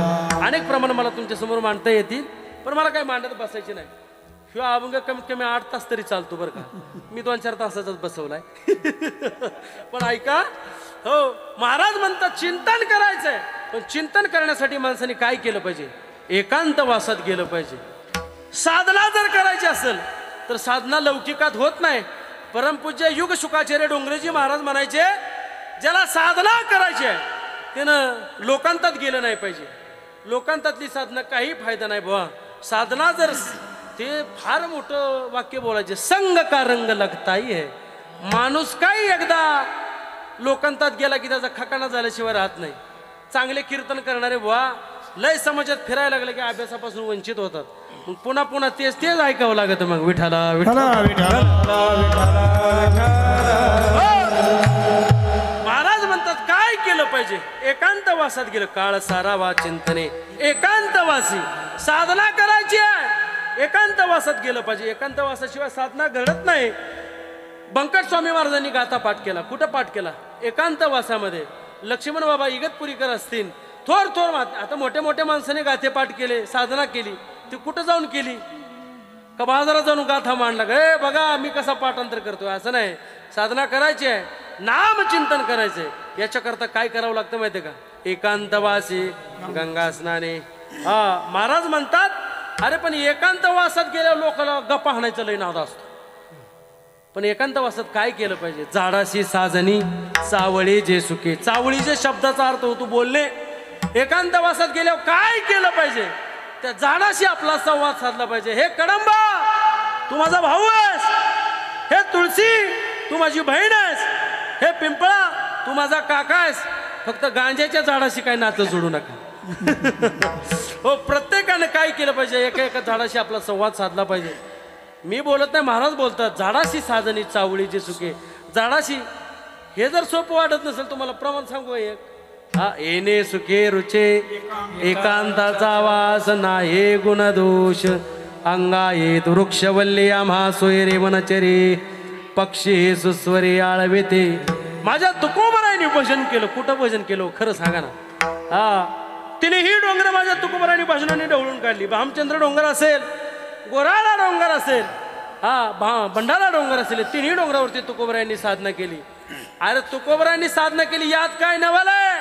अनेक प्रमाण मला तुमच्या समोर मांडता येतील, पण मला काही मांडत बसायचे नाही. किंवा अभंग कमीत कमी 8 तास तरी चालतो बरं का. मी 2-4 तासाचाच बसवलाय. पण ऐका, हो महाराज म्हणतात चिंतन करायचंय, पण चिंतन करण्यासाठी माणसाने काय केलं पाहिजे? एकांतवासात गेलं पाहिजे. साधना जर करायची असेल तर साधना लौकिकात होत नाही. परमपूज्य युग शुकाचार्य डोंगरेजी महाराज म्हणायचे, ज्याला साधना करायची आहे त्यानं लोकांतात गेलं नाही पाहिजे. लोकांतातली साधना काही फायदा नाही बुवा. साधना जर, ते फार मोठं वाक्य बोलायचे, संग का रंग लगताही आहे. माणूस काही एकदा लोकांतात गेला की त्याचा खकाना झाल्याशिवाय राहत नाही. चांगले कीर्तन करणारे बुवा लय समाजात फिरायला लागले की अभ्यासापासून वंचित होतात. मग पुन्हा पुन्हा तेच तेच ऐकावं लागत. मग विठाला महाराज म्हणतात काय केलं पाहिजे? एकांतवासात गेलं. काळ सारावा चिंतने एकांतवासी. साधना करायची आहे, एकांतवासात गेलं पाहिजे. एकांतवासाशिवाय साधना घडत नाही. बंकट स्वामी महाराजांनी गाथा पाठ केला. कुठं पाठ केला? एकांतवासामध्ये. लक्ष्मण बाबा इगतपुरीकर असतील, थोर थोर आता मोठ्या मोठ्या माणसाने गाथे पाठ केले, साधना केली. ती कुठं जाऊन केली? का बाजारात जाऊन गाथा मांडला, हे बघा मी कसा पाठांतर करतोय, असं नाही. साधना करायची आहे, नाम चिंतन करायचंय. याच्याकरता काय करावं लागतं माहितीये का? एकांतवासी गंगा स्नाने. हा महाराज म्हणतात, अरे पण एकांतवासात गेल्यावर लोकांना गप्पा हाणायचा लय नाद असतो. पण एकांतवासात काय केलं पाहिजे? झाडाशी साजनी चावळी जे सुखे. चावळी जे शब्दाचा अर्थ होतो बोलणे. एकांतवासात गेल्यावर काय केलं पाहिजे? त्या झाडाशी आपला संवाद साधला पाहिजे. हे कडंबा तू माझा भाऊ आहेस, हे तुळशी तू माझी बहीण आहेस, हे पिंपळा तू माझा काका आहेस. फक्त गांजाच्या झाडाशी काय नातं जोडू नका. हो, प्रत्येकाने काय केलं पाहिजे? एका एका झाडाशी आपला संवाद साधला पाहिजे. मी बोलत नाही, महाराज बोलतात, झाडाशी साजनी चावळीचे सुखे. झाडाशी हे जर सोपं वाटत नसेल तुम्हाला, प्रमाण सांगू एक. हा, येणे सुखे रुचे एकांताचा वास नाही गुणदोष. अंगा येत वृक्षवल्ली आम्हा सोयरे मनचरे. पक्षी सुस्वरे आळविते. माझ्या तुकोबरायने भजन केलं. कुठं भजन केलं खरं सांगा ना. हा, तिने ही डोंगर माझ्या तुकोबरायने भजनाने ढवळून काढली. भामचंद्र डोंगर असेल, गोराळा डोंगर असेल, हा भंडारा डोंगर असेल, तिन्ही डोंगरावरती तुकोबरायांनी साधना केली. अरे तुकोबरायांनी साधना केली यात काय नवलय?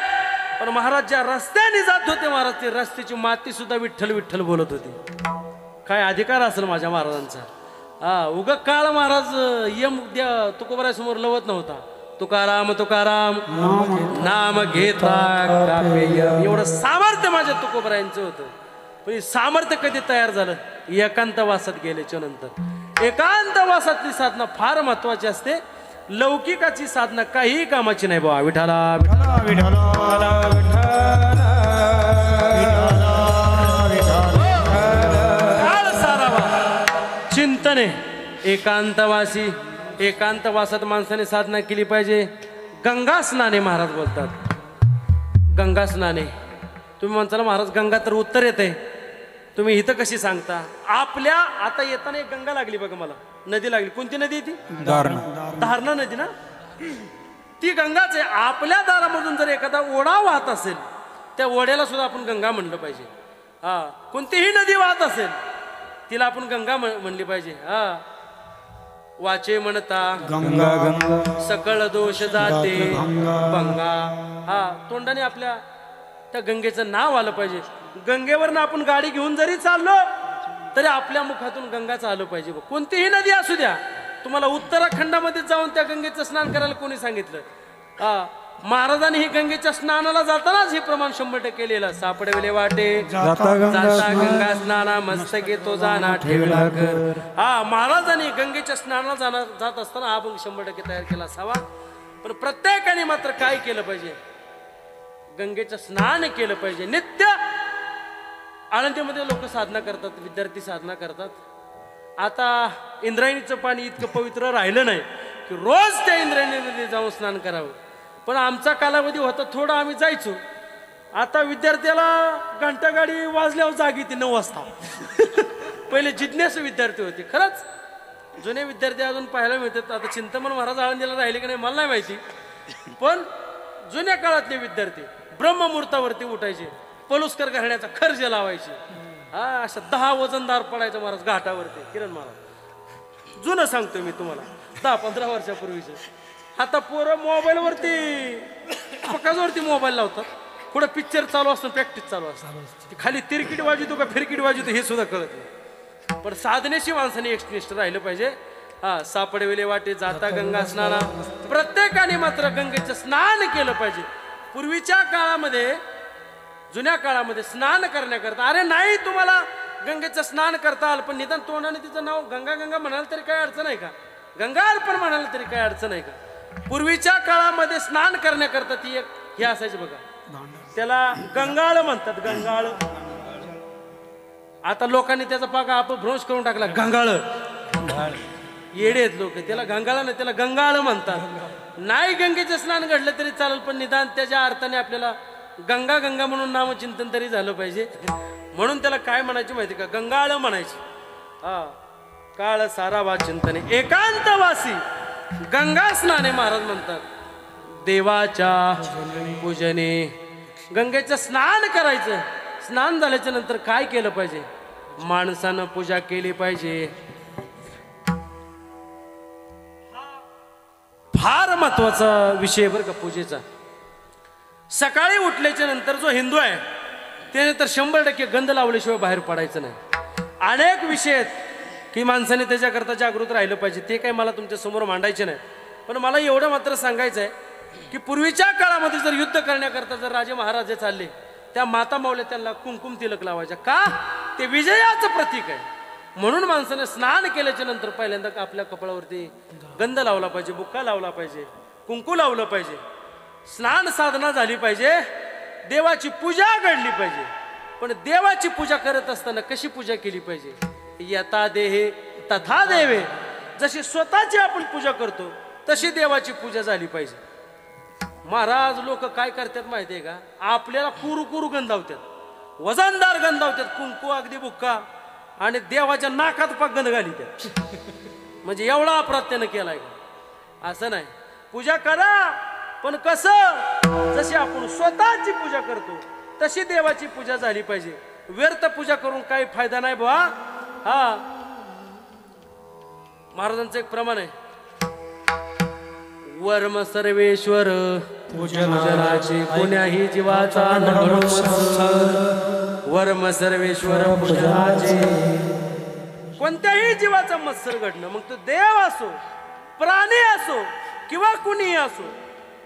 पण महाराज ज्या रस्त्याने जात होते, महाराज ते रस्त्याची माती सुद्धा विठ्ठल विठ्ठल बोलत होते. काय अधिकार असेल माझ्या महाराजांचा? हा, उग काळ महाराज यम तुकोबरायासमोर लवत नव्हता. तुकाराम तुकाराम नाम घेता एवढं सामर्थ्य माझ्या तुकोबरायांचं होतं. पण सामर्थ्य कधी तयार झालं? एकांतवासात गेल्याच्या नंतर. एकांतवासातली साधना फार महत्वाची असते. लौकिकाची साधना काही कामाची नाही बाबा. विठाला काळ सारावा चिंतने एकांतवासी. एकांतवासात माणसाने साधना केली पाहिजे. गंगा स्नाने महाराज बोलतात. गंगा स्नाने तुम्ही म्हणताल महाराज गंगा तर उत्तर येते, तुम्ही इथं कशी सांगता? आपल्या आता येताना एक गंगा लागली बघा मला, नदी लागली. कोणती नदी ती? धारणा नदी ना. ती गंगाच आहे. आपल्या दारामधून जर एखादा ओढा वाहत असेल, त्या ओढ्याला सुद्धा आपण गंगा म्हणलं पाहिजे. हा, कोणतीही नदी वाहत असेल तिला आपण गंगा म्हणली पाहिजे. हा, वाचे म्हणता गंगा गंगा सकळ दोष जाते गंगा. हा, तोंडाने आपल्या त्या गंगेचं नाव आलं पाहिजे. गंगेवरनं आपण गाडी घेऊन जरी चाललो तरी आपल्या मुखातून गंगाचं आलं पाहिजे. कोणतीही नदी असू द्या, तुम्हाला उत्तराखंडामध्ये जाऊन त्या गंगेचं स्नान करायला कोणी सांगितलं? हा, महाराजांनी ही गंगेच्या स्नानाला जातानाच हे प्रमाण 100% लिहिलं. सापडविले वाटे जाता जाता गंगा स्नाना मस्तके तो जाना ठेवला कर. हा, महाराजांनी गंगेच्या स्नानाला जात असताना हा अभंग 100% तयार केला असावा. पण प्रत्येकाने मात्र काय केलं पाहिजे? गंगेचं स्नान केलं पाहिजे. नित्य आळंदीमध्ये लोक साधना करतात, विद्यार्थी साधना करतात. आता इंद्रायणीचं पाणी इतकं पवित्र राहिलं नाही की रोज त्या इंद्रायणीमध्ये जाऊन स्नान करावं. पण आमचा कालावधी होता थोडा, आम्ही जायचो. आता विद्यार्थ्याला घंटा गाडी वाजल्यावर जागी ती 9 वाजता. पहिले जिज्ञासू विद्यार्थी होते. खरंच जुने विद्यार्थी अजून पाहायला मिळतात. आता चिंतामण महाराज आळंदीला राहिले की नाही मला नाही माहिती, पण जुन्या काळातले विद्यार्थी ब्रह्ममुहूर्तावरती उठायचे, पलुस्कर घराण्याचा खर्च लावायचे. हा, अशा 10 वजनदार पडायचं महाराज घाटावरती. किरण महाराज जुनं सांगतोय मी तुम्हाला, 10-15 वर्षापूर्वीच. आता पोरं मोबाईलवरती पकाजवरती मोबाईल लावतात. पुढे पिक्चर चालू असतो, प्रॅक्टिस चालू असतो. खाली तिरकीट वाजवतो का फिरकीट वाजवतो हे सुद्धा कळत नाही. पण साधनेशी माणसाने एकनिष्ठ राहिलं पाहिजे. हा, सापडविले वाटे जाता गंगा स्नाना. प्रत्येकाने मात्र गंगेचं स्नान केलं पाहिजे. पूर्वीच्या काळामध्ये, जुन्या काळामध्ये स्नान करण्याकरता, अरे नाही तुम्हाला गंगेचं स्नान करता आलं पण निदान तोंडाने तिचं नाव गंगा गंगा म्हणाल तरी काय अडचण आहे का? गंगा अर्पण म्हणाल तरी काय अडचण आहे का? पूर्वीच्या काळामध्ये स्नान करण्याकरता ती एक हे असायची बघा, त्याला गंगाळ म्हणतात. गंगाळ. आता लोकांनी त्याचा पाका अपभ्रंश करून टाकला. गंगाळ येडे आहेत लोक. त्याला गंगाळ नाही, त्याला गंगाळ म्हणतात. नाही गंगेचं स्नान घडलं तरी चालेल, पण निदान त्याच्या अर्थाने आपल्याला गंगा गंगा म्हणून नामचिंतन तरी झालं पाहिजे. म्हणून त्याला काय म्हणायचे माहिती का? गंगाळ म्हणायचे. हा, काळ सारावा चिंतने एकांतवासी गंगा स्नाने महाराज म्हणतात. देवाच्या पूजने गंगेचं स्नान करायचं. स्नान झाल्याच्या नंतर काय केलं पाहिजे? माणसानं पूजा केली पाहिजे. फार महत्वाचा विषय बरं का पूजेचा. सकाळी उठल्याच्या नंतर जो हिंदू आहे त्याने तर 100% गंध लावल्याशिवाय बाहेर पडायचं नाही. अनेक विषय आहेत की माणसाने त्याच्याकरता जागृत राहिलं पाहिजे. ते काही मला तुमच्या समोर मांडायचे नाही, पण मला एवढं मात्र सांगायचं आहे की पूर्वीच्या काळामध्ये जर युद्ध करण्याकरता जर राजे महाराजे चालले, त्या माता मावल्या त्यांना कुंकुम तिलक लावायच्या. का? ते विजयाचं प्रतीक आहे. म्हणून माणसाने स्नान केल्याच्या नंतर पहिल्यांदा आपल्या कपाळावरती गंध लावला पाहिजे, बुक्का लावला पाहिजे, कुंकू लावलं पाहिजे, स्नान साधना झाली पाहिजे, देवाची पूजा घडली पाहिजे. पण देवाची पूजा करत असताना कशी पूजा केली पाहिजे? यथा देहे तथा देवे. जशी स्वतःची आपण पूजा करतो तशी देवाची पूजा झाली पाहिजे. महाराज लोक काय करतात माहितीये का? आपल्याला कुरू कुरू गंधावतात, वजनदार गंधावतात, कुंकू अगदी बुक्का, आणि देवाच्या नाकात पाक गंध घालीतात. म्हणजे एवढा अपराध त्यानं केलाय का? असं नाही. पूजा करा, पण कसं? जशी आपण स्वतःची पूजा करतो तशी देवाची पूजा झाली पाहिजे. व्यर्थ पूजा करून काही फायदा नाही बुवा. हा, महाराजांचं एक प्रमाण आहे. वर्म सर्वेश्वर पूजनाचे कोण्याही जीवाचा नघडो संसार. वर्म सर्वेश्वर पूजनाचे कोणत्याही जीवाचा मत्सर घडणं, मग तो देव असो, प्राणी असो किंवा कुणीही असो,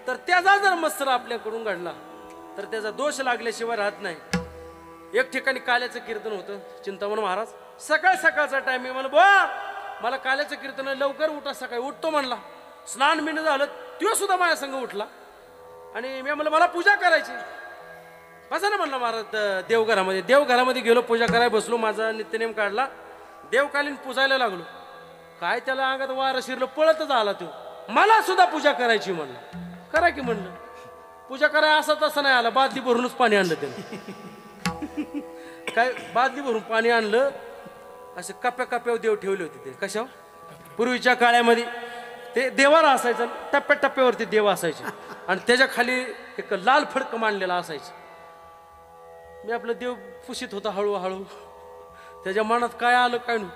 तर त्याचा जर मत्सर आपल्याकडून घडला तर त्याचा दोष लागल्याशिवाय राहत नाही. एक ठिकाणी काल्याचं कीर्तन होतं. चिंतामण महाराज सकाळ सकाळचा टायमिंग मला बुवा मला काल्याचं कीर्तन लवकर उठा. सकाळी उठतो म्हणला. स्नान बिन झालं, तो सुद्धा माझ्या संग उठला आणि मी म्हणलं मला पूजा करायची. बसा ना म्हणलं महाराज देवघरामध्ये. देवघरामध्ये गेलो, पूजा करायला बसलो, माझा नित्यनेम काढला, देवकालीन पूजायला लागलो. काय त्याला अंगात वारं शिरलं, पळतच आला तो. मला सुद्धा पूजा करायची म्हणलं. करा की म्हणलं. पूजा करायला असं तसं नाही आला, बादली भरूनच पाणी आणलं त्याने. काय बादली भरून पाणी आणलं, असे कप्प्या कप्प्यावर देव ठेवले होते. ते कशावर? पूर्वीच्या काळामध्ये ते देवाला असायचं, टप्प्या टप्प्यावरती देव असायचे आणि त्याच्या खाली एक लाल फडक मांडलेला असायचं. मी आपलं देव पुशीत होता हळूहळू. त्याच्या मनात काय आलं काय नाही,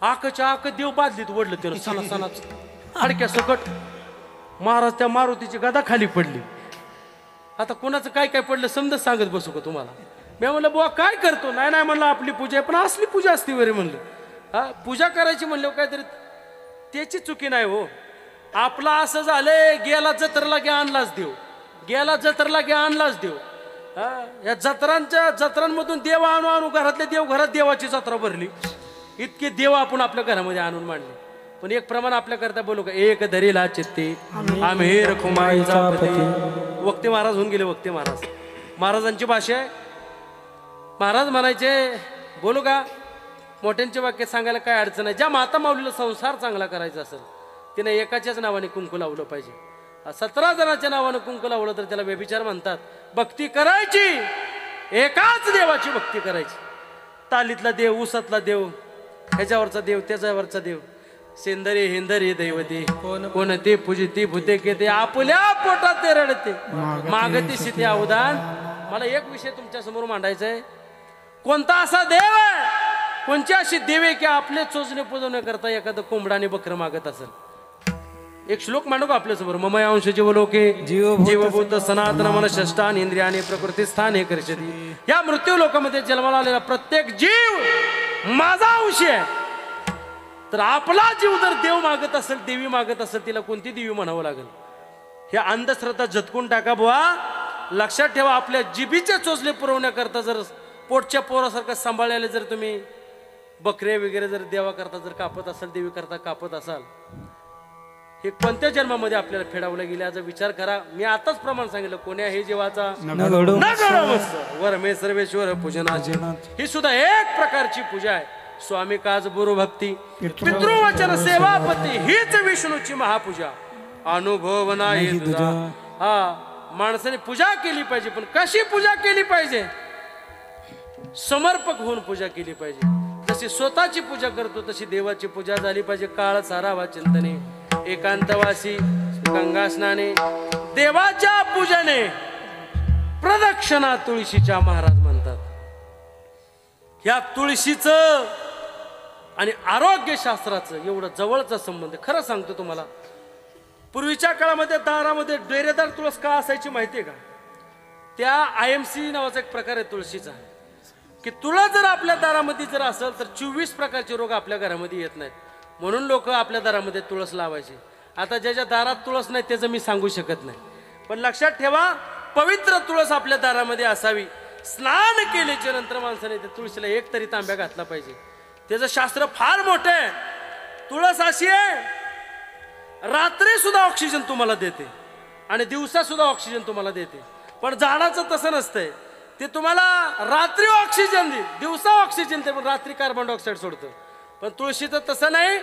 आकच्या आक देव बादलीत ओढलं त्याला सणा सणाच अडक्या सकट. महाराज त्या मारुतीची गदा खाली पडली. आता कोणाचं काय काय पडलं समजत सांगत बसू का तुम्हाला. मी म्हणलं बुवा काय करतो. नाही नाही म्हणलं आपली पूजा आहे, पण असली पूजा असती बरे म्हणलं. हा पूजा करायची म्हणलं काहीतरी त्याची चुकी नाही हो. आपला असं झालंय गेला जत्रला की आणलाच देव, गेला जत्रला की आणलाच देव. हा या जत्रांमधून देव आणू आणू घरातले देव घरात देवाची जत्रा भरली. इतके देव आपण आपल्या घरामध्ये आणून मांडले. पण एक प्रमाण आपल्या करता बोलू का. एक धरीला चित्ते आम्ही रखुमाईचा पती. वक्ते महाराज होऊन गेले. वक्ते महाराज महाराजांची भाषा आहे. महाराज म्हणायचे बोलू का. मोठ्यांचे वाक्य सांगायला काय अडचण आहे. ज्या माता माऊलीला संसार चांगला करायचा असेल तिने एकाच्याच नावाने कुंकू लावलं पाहिजे. 17 जणांच्या नावानं कुंकू लावलं तर त्याला व्यभिचार म्हणतात. भक्ती करायची एकाच देवाची भक्ती करायची. तालीतला देव, उसातला देव, ह्याच्यावरचा देव, त्याच्यावरचा देव. सेंदरे हिंदरे दैवते कोण ते पूजिते भूते केते आपल्या पोटात ते रडते मागते सीते अवदान. मला एक विषय तुमच्या समोर मांडायचा आहे. कोणता असा देव आहे, कोणची अशी देव आहे की आपले चोचणे पूजन करता एखादं कोंबडाने बकरं मागत असेल. एक श्लोक मांडू का आपल्या समोर. मम अंश जीवलोके जीवभूत सनातन मन षष्टान इंद्रियाने प्रकृती स्थान हे करशती. या मृत्यू लोकामध्ये जन्माला आलेला प्रत्येक जीव माझा अंश आहे. तर आपला जीव जर देव मागत असेल, देवी मागत असेल, तिला कोणती देवी म्हणावं लागेल. हे अंधश्रद्धा झटकून टाका बुवा. लक्षात ठेवा. आपल्या जिभीचे चोचले पुरवण्याकरता जर पोटच्या पोरासारखं सांभाळायला जर तुम्ही बकरे वगैरे जर देवा करता जर कापत असाल, देवी करता कापत असाल, हे कोणत्या जन्मामध्ये आपल्याला फेडावलं गेले याचा विचार करा. मी आताच प्रमाण सांगितलं. कोण्या हे जीवाचा न वरमे सर्वेश्वर पूजनाचे. ही सुद्धा एक प्रकारची पूजा आहे. स्वामी काज गुरु भक्ती पितृवचन सेवापती हीच विष्णूची महापूजा. अनुभव नाही तुझा. हा माणसाने पूजा केली पाहिजे, पण कशी पूजा केली पाहिजे. समर्पक होऊन पूजा केली पाहिजे. जशी स्वतःची पूजा करतो तशी देवाची पूजा झाली पाहिजे. काळ सारावा चिंतने एकांतवासी गंगा स्नाने देवाच्या पूजने प्रदक्षिणा तुळशीच्या महाराज म्हणतात. ह्या तुळशीचं आणि आरोग्यशास्त्राचं एवढं जवळचा संबंध. खरं सांगतो तुम्हाला, पूर्वीच्या काळामध्ये दारामध्ये डेरेदार तुळस का असायची माहितीये का. त्या IMC नावाचा एक प्रकार आहे तुळशीचा, की तुळस जर आपल्या दारामध्ये जर असेल तर 24 प्रकारचे रोग आपल्या घरामध्ये येत नाहीत. म्हणून लोक आपल्या दारामध्ये तुळस लावायचे. आता ज्याच्या दारात तुळस नाही त्याचं मी सांगू शकत नाही, पण लक्षात ठेवा पवित्र तुळस आपल्या दारामध्ये असावी. स्नान केल्याच्या नंतर माणसाने त्या तुळशीला एक तरी तांब्या घातला पाहिजे. त्याचं शास्त्र फार मोठं आहे. तुळस अशी आहे रात्री सुद्धा ऑक्सिजन तुम्हाला देते आणि दिवसा सुद्धा ऑक्सिजन तुम्हाला देते. पण झाडाचं तसं नसतंय. ते तुम्हाला रात्री ऑक्सिजन दे, दिवसा ऑक्सिजन दे, पण रात्री कार्बन डायऑक्साईड सोडतं. पण तुळशीचं तसं नाही.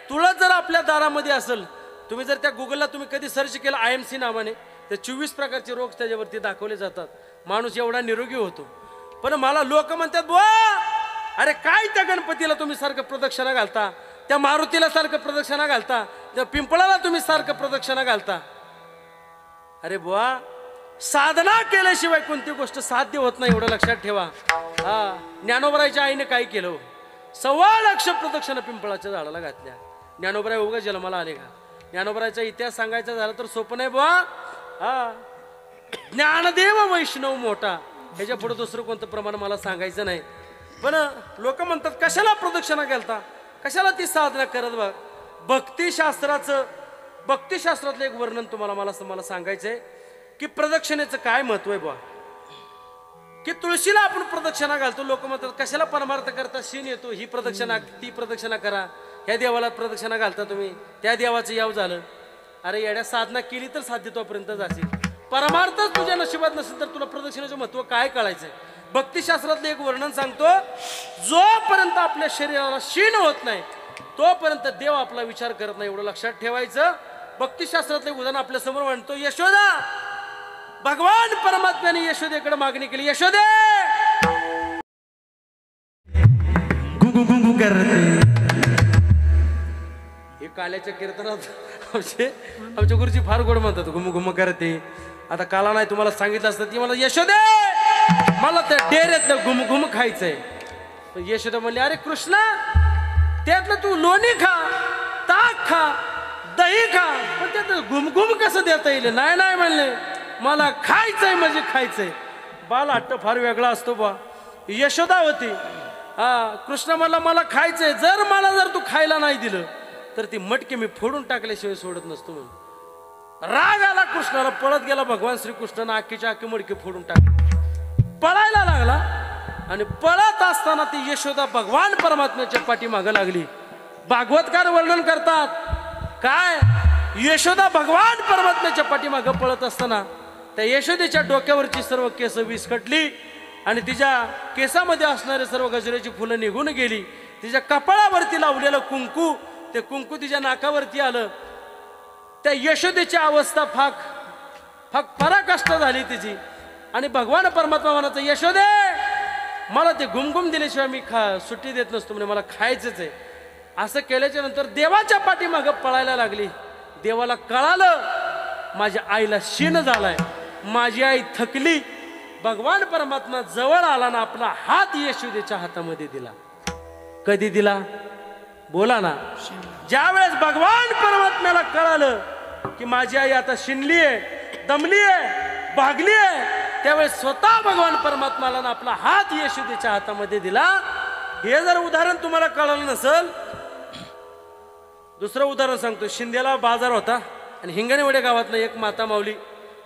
तुळस जर आपल्या दारामध्ये असेल, तुम्ही जर त्या गुगलला तुम्ही कधी सर्च केलं IMC नावाने, तर 24 प्रकारचे रोग त्याच्यावरती दाखवले जातात. माणूस एवढा निरोगी होतो. पण मला लोक म्हणतात बुवा अरे काय त्या गणपतीला तुम्ही सारखं प्रदक्षिणा घालता, त्या मारुतीला सारखं प्रदक्षिणा घालता, त्या पिंपळाला तुम्ही सारखं प्रदक्षिणा घालता. अरे बुवा साधना केल्याशिवाय कोणती गोष्ट साध्य होत नाही, एवढं लक्षात ठेवा. हा ज्ञानोबराच्या आईने काय केलं. 1.25 लाख प्रदक्षिणा पिंपळाच्या झाडाला घातल्या. ज्ञानोबराय उगा जन्माला आले का. ज्ञानोबराचा इतिहास सांगायचा झाला तर सोपं नाही बुवा. हा ज्ञानदेव वैष्णव मोठा, ह्याच्या पुढे दुसरं कोणतं प्रमाण मला सांगायचं नाही. पण लोक म्हणतात कशाला प्रदक्षिणा घालता, कशाला ती साधना करत. बघ भक्तिशास्त्रातलं एक वर्णन मला सांगायचंय की प्रदक्षिणेचं काय महत्व आहे बुवा. की तुळशीला आपण प्रदक्षिणा घालतो. लोक म्हणतात कशाला परमार्थ करता, शीन येतो, ही प्रदक्षिणा ती प्रदक्षिणा करा, ह्या देवाला प्रदक्षिणा घालता तुम्ही, त्या देवाचं याव झालं. अरे येड्या साधना केली तर साध्यत्वापर्यंत जाशील. परमार्थच तुझ्या नशिबात नसेल तर तुला प्रदक्षिणेचं महत्व काय कळायचंय. भक्तिशास्त्रातलं एक वर्णन सांगतो. जोपर्यंत आपल्या शरीराला क्षीण होत नाही तोपर्यंत देव आपला विचार करत नाही, एवढं लक्षात ठेवायचं. भक्तिशास्त्रातलं उदाहरण आपल्या समोर म्हणतो. यशोदा, भगवान परमात्म्याने यशोदेकडे मागणी केली. यशोदे गुंगू गुंगू करते. हे काल्याच्या कीर्तनात आमच्या गुरुजी फार गोड म्हणतात घुम घुम करते. आता काला नाही तुम्हाला सांगितलं असतं ती मला यशोदे मला त्या डेऱ्यातलं घुम घुम खायचंय. यशोदा म्हणली अरे कृष्णा त्यातलं तू लोणी खा, ताक खा, दही खा, पण त्यात घुमघुम कसं देता येईल? नाही नाही म्हणले, मला खायचंय म्हणजे खायचंय. बाल हट्ट फार वेगळा असतो बा. यशोदा होती, हा कृष्ण म्हणला मला खायचंय, जर तू खायला नाही दिलं तर ती मटकी मी फोडून टाकल्याशिवाय सोडत नसतो म्हणून. राग आला कृष्णाला, पळत गेला भगवान श्रीकृष्णानं अख्खीच्या अख्खी मडकी फोडून टाकली. पळायला लागला आणि पळत असताना ती यशोदा भगवान परमात्म्याच्या पाठीमागं लागली. भागवतकार वर्णन करतात काय, यशोदा भगवान परमात्म्याच्या पाठीमागं पळत असताना त्या यशोदेच्या डोक्यावरची सर्व केस विस्कटली आणि तिच्या केसामध्ये असणारे सर्व गजऱ्याची फुलं निघून गेली. तिच्या कपाळावरती लावलेलं कुंकू, ते कुंकू तिच्या नाकावरती आलं. त्या यशोदेची अवस्था पराकाष्ठ झाली तिची. आणि भगवान परमात्मा म्हणायचं, यशोदे मला ते घुमघुम दिल्याशिवाय मी सुट्टी देत नसतो, म्हणजे मला खायचंच आहे. असं केल्याच्या नंतर देवाच्या पाठीमागं पळायला लागली. देवाला कळालं माझ्या आईला शीण झालाय, माझी आई थकली. भगवान परमात्मा जवळ आला ना आपला हात यशोदेच्या हातामध्ये दिला. कधी दिला बोला ना? ज्यावेळेस भगवान परमात्म्याला कळालं की माझी आई आता शिनलीये, दमलीये, भागलीये, त्यावेळेस स्वतः भगवान परमात्म्याला ना आपला हात यशोदेच्या हातामध्ये दिला. हे जर उदाहरण तुम्हाला कळलं नसेल, दुसरं उदाहरण सांगतो. शिंदेला बाजार होता आणि हिंगणेवाडी गावातनं एक माता माऊली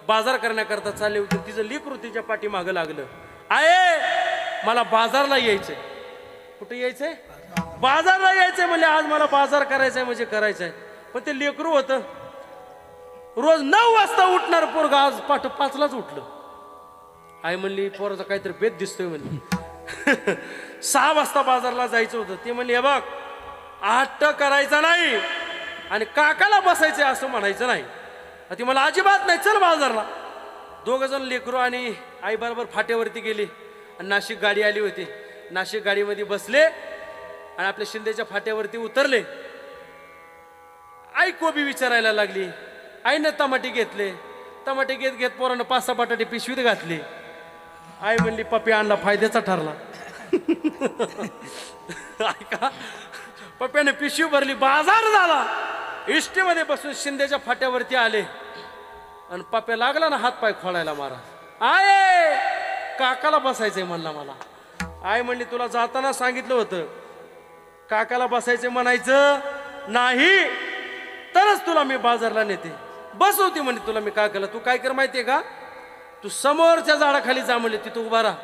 बाजार करण्याकरता चालली होती. तिचं लेकरू तिच्या पाठीमागं लागलं, आहे मला बाजारला यायचंय. कुठे यायचंय? बाजारला यायचंय. म्हणजे आज मला बाजार करायचंय म्हणजे करायचंय. पण ते लेकरू होतं रोज 9 वाजता उठणार पोरगा, आज 5लाच उठलं. आई म्हणली पोराचा काहीतरी बेत दिसतोय म्हणली. 6 वाजता बाजारला जायचं होतं. ते म्हणले हे बघ, हट्ट करायचा नाही आणि काकाला बसायचंय असं म्हणायचं नाही. ती मला अजिबात नाही, चल बाजारला. 2 जण लेकरू आणि आई बरोबर फाट्यावरती गेली आणि नाशिक गाडी आली होती. नाशिक गाडीमध्ये बसले आणि आपल्या शिंदेच्या फाट्यावरती उतरले. आई कोबी विचारायला लागली. आईनं टमाटे घेतले. टमाटे घेत घेत पोरानं 5-6 बटाटे पिशवीत घातले. आई म्हणली पप्पी आणला, फायद्याचा ठरला. ऐका, पप्प्याने पिशवी भरली, बाजार झाला. इष्टीमध्ये बसून शिंदेच्या फाट्यावरती आले आणि पप्प्या लागला ना हात पाय खोळायला. महाराज आय काकाला बसायचंय म्हणला मला. आई म्हणली तुला जाताना सांगितलं होतं काकाला बसायचं म्हणायचं नाही तरच तुला मी बाजारला नेते. बसवते म्हणजे तुला मी काकाला. तू काय कर माहितीये का, तू समोरच्या झाडाखाली जा म्हणले, तिथं उभा राहा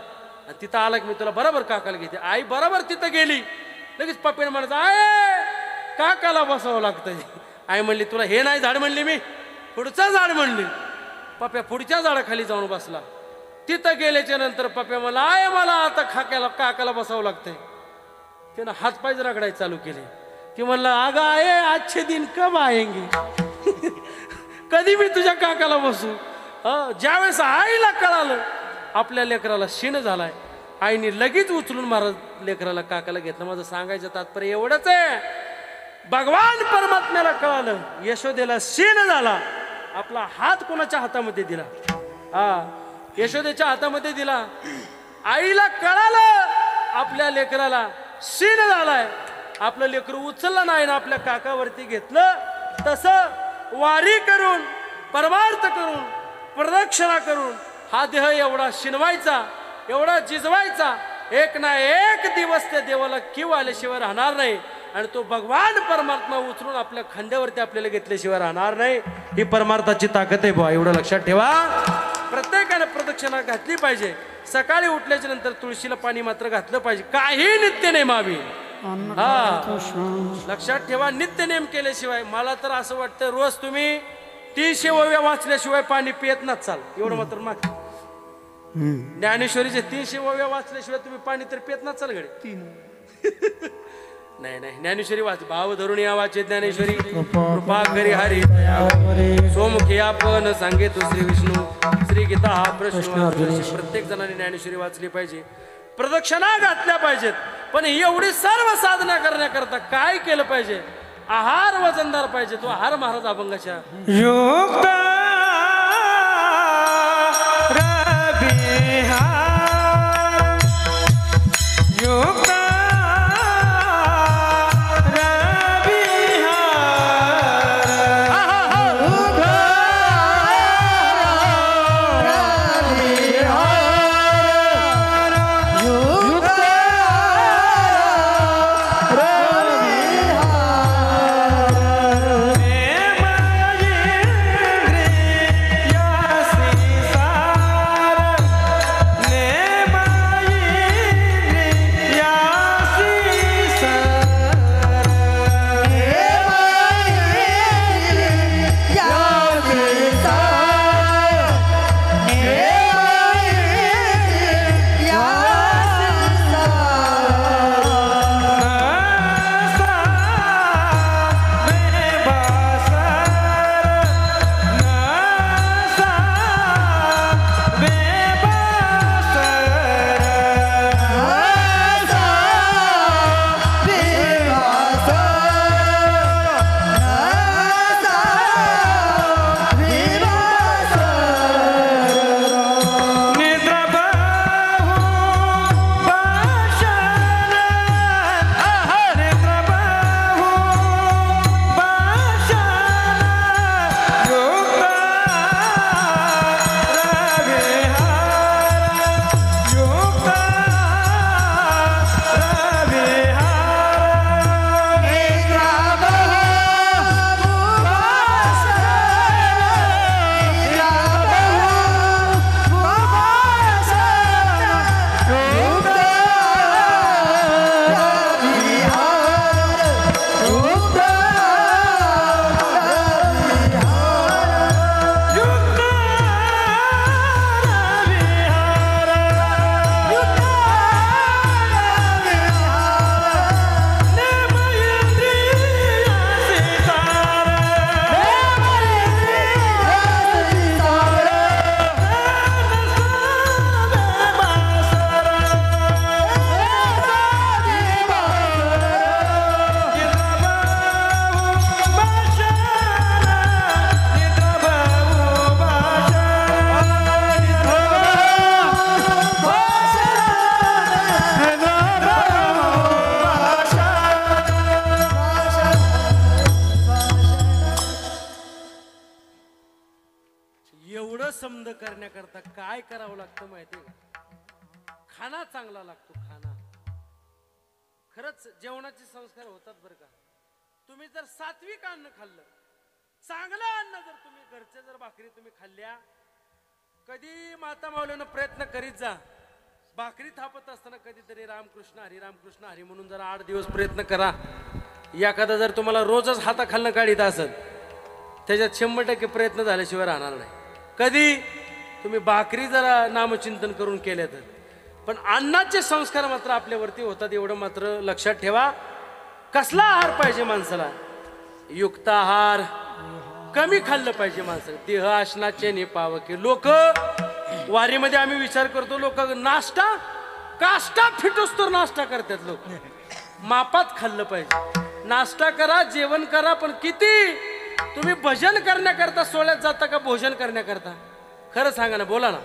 आणि तिथं आला की मी तुला बरोबर काकाला घेते. आई बरोबर तिथं गेली. लगेच पप्पाने म्हणायचं आय काकाला बसावं लागतंय. आई म्हणली तुला हे नाही झाड म्हणली, मी पुढचं झाड म्हणली. पप्प्या पुढच्या झाडाखाली जाऊन बसला. तिथं गेल्याच्या नंतर पप्प्या मला आय मला आता काकाला बसावं लागतंय. त्यानं हातपाय रगडायला चालू केले. ती म्हणलं अगं आहे आजचे दिन कब आएंगे, कधी मी तुझ्या काकाला बसू. ज्यावेळेस आईला कळालं आपल्या लेकराला शीण झालाय, आईने लगेच उचलून महाराज लेकराला काकाला घेतलं. माझं सांगायचं तात्पर्य एवढंच आहे, भगवान परमात्म्याला कळालं यशोदेला शीण झाला, आपला हात कोणाच्या हातामध्ये दिला? यशोदेच्या हातामध्ये दिला. आईला कळालं आपल्या लेकराला शीण झालाय, आपलं लेकरू उचललं नाही ना आपल्या काकावरती घेतलं. तसं वारी करून परमार्थ करून प्रदक्षिणा करून हा देह एवढा शिनवायचा, एवढा जिजवायचा, एक ना एक दिवस त्या देवाला किव आल्याशिवाय राहणार नाही. आणि तो भगवान परमात्मा उचलून आपल्या खांद्यावरती आपल्याला घेतल्याशिवाय राहणार नाही. ही परमार्थाची ताकद आहे बुवा, एवढं लक्षात ठेवा. प्रत्येकाने प्रदक्षिणा घातली पाहिजे. सकाळी उठल्याच्या नंतर तुळशीला पाणी मात्र घातलं पाहिजे. काही नित्य नेमावी. लक्षात ठेवा, नित्य नेम केल्याशिवाय. मला तर असं वाटतं रोज तुम्ही 300 ओव्या वाचल्याशिवाय पाणी पियत नाच चाल, एवढं मात्र माग. ज्ञानेश्वरीचे 300 ओव्या वाचल्याशिवाय तुम्ही पाणी तर पियत नाच चाल घडे. नाही नाही, ज्ञानेश्वरी वाच. भाव धरून या वाचे ज्ञानेश्वरी कृपा करी हरी सोमुखी आपण सांगे तो श्री विष्णू श्री गीता हा प्रश्न. प्रत्येक जणांनी ज्ञानेश्वरी वाचली पाहिजे, प्रदक्षिणा घातल्या पाहिजेत. पण एवढी सर्व साधना करण्याकरता काय केलं पाहिजे? आहार वजनदार पाहिजे. तो आहार महाराज अभंगाच्या करण्याकरता काय करावं लागतं माहितीये का? खाना चांगला लागतो, खाना. खरंच जेवणाचे संस्कार होतात बरं का. तुम्ही जर सात्विक अन्न खाल्लं, चांगलं अन्न जर तुम्ही घरच्या जर भाकरी तुम्ही खाल्ल्या, कधी माता माऊलीनं प्रयत्न करीत जा. भाकरी थापत असताना कधीतरी रामकृष्ण हरी म्हणून जरा 8 दिवस प्रयत्न करा. एखादा जर तुम्हाला रोजच हाताखालनं काढीत असेल, त्याच्यात 100% प्रयत्न झाल्याशिवाय राहणार नाही. कधी तुम्ही भाकरी जरा नामचिंतन करून केले तर. पण अन्नाचे संस्कार मात्र आपल्यावरती होतात, एवढं मात्र लक्षात ठेवा. कसला आहार पाहिजे माणसाला? युक्त आहार. कमी खाल्लं पाहिजे माणसाला. देह आसनाचे निपावके. लोक वारीमध्ये आम्ही विचार करतो, लोक नाश्ता काष्टा फिटूस तर नाश्ता करतात. लोक मापात खाल्लं पाहिजे. नाश्ता करा, जेवण करा, पण किती? तुम्ही भजन करण्याकरता सोहळ्यात जाता का भोजन करण्याकरता? खरं सांगा ना, बोला ना.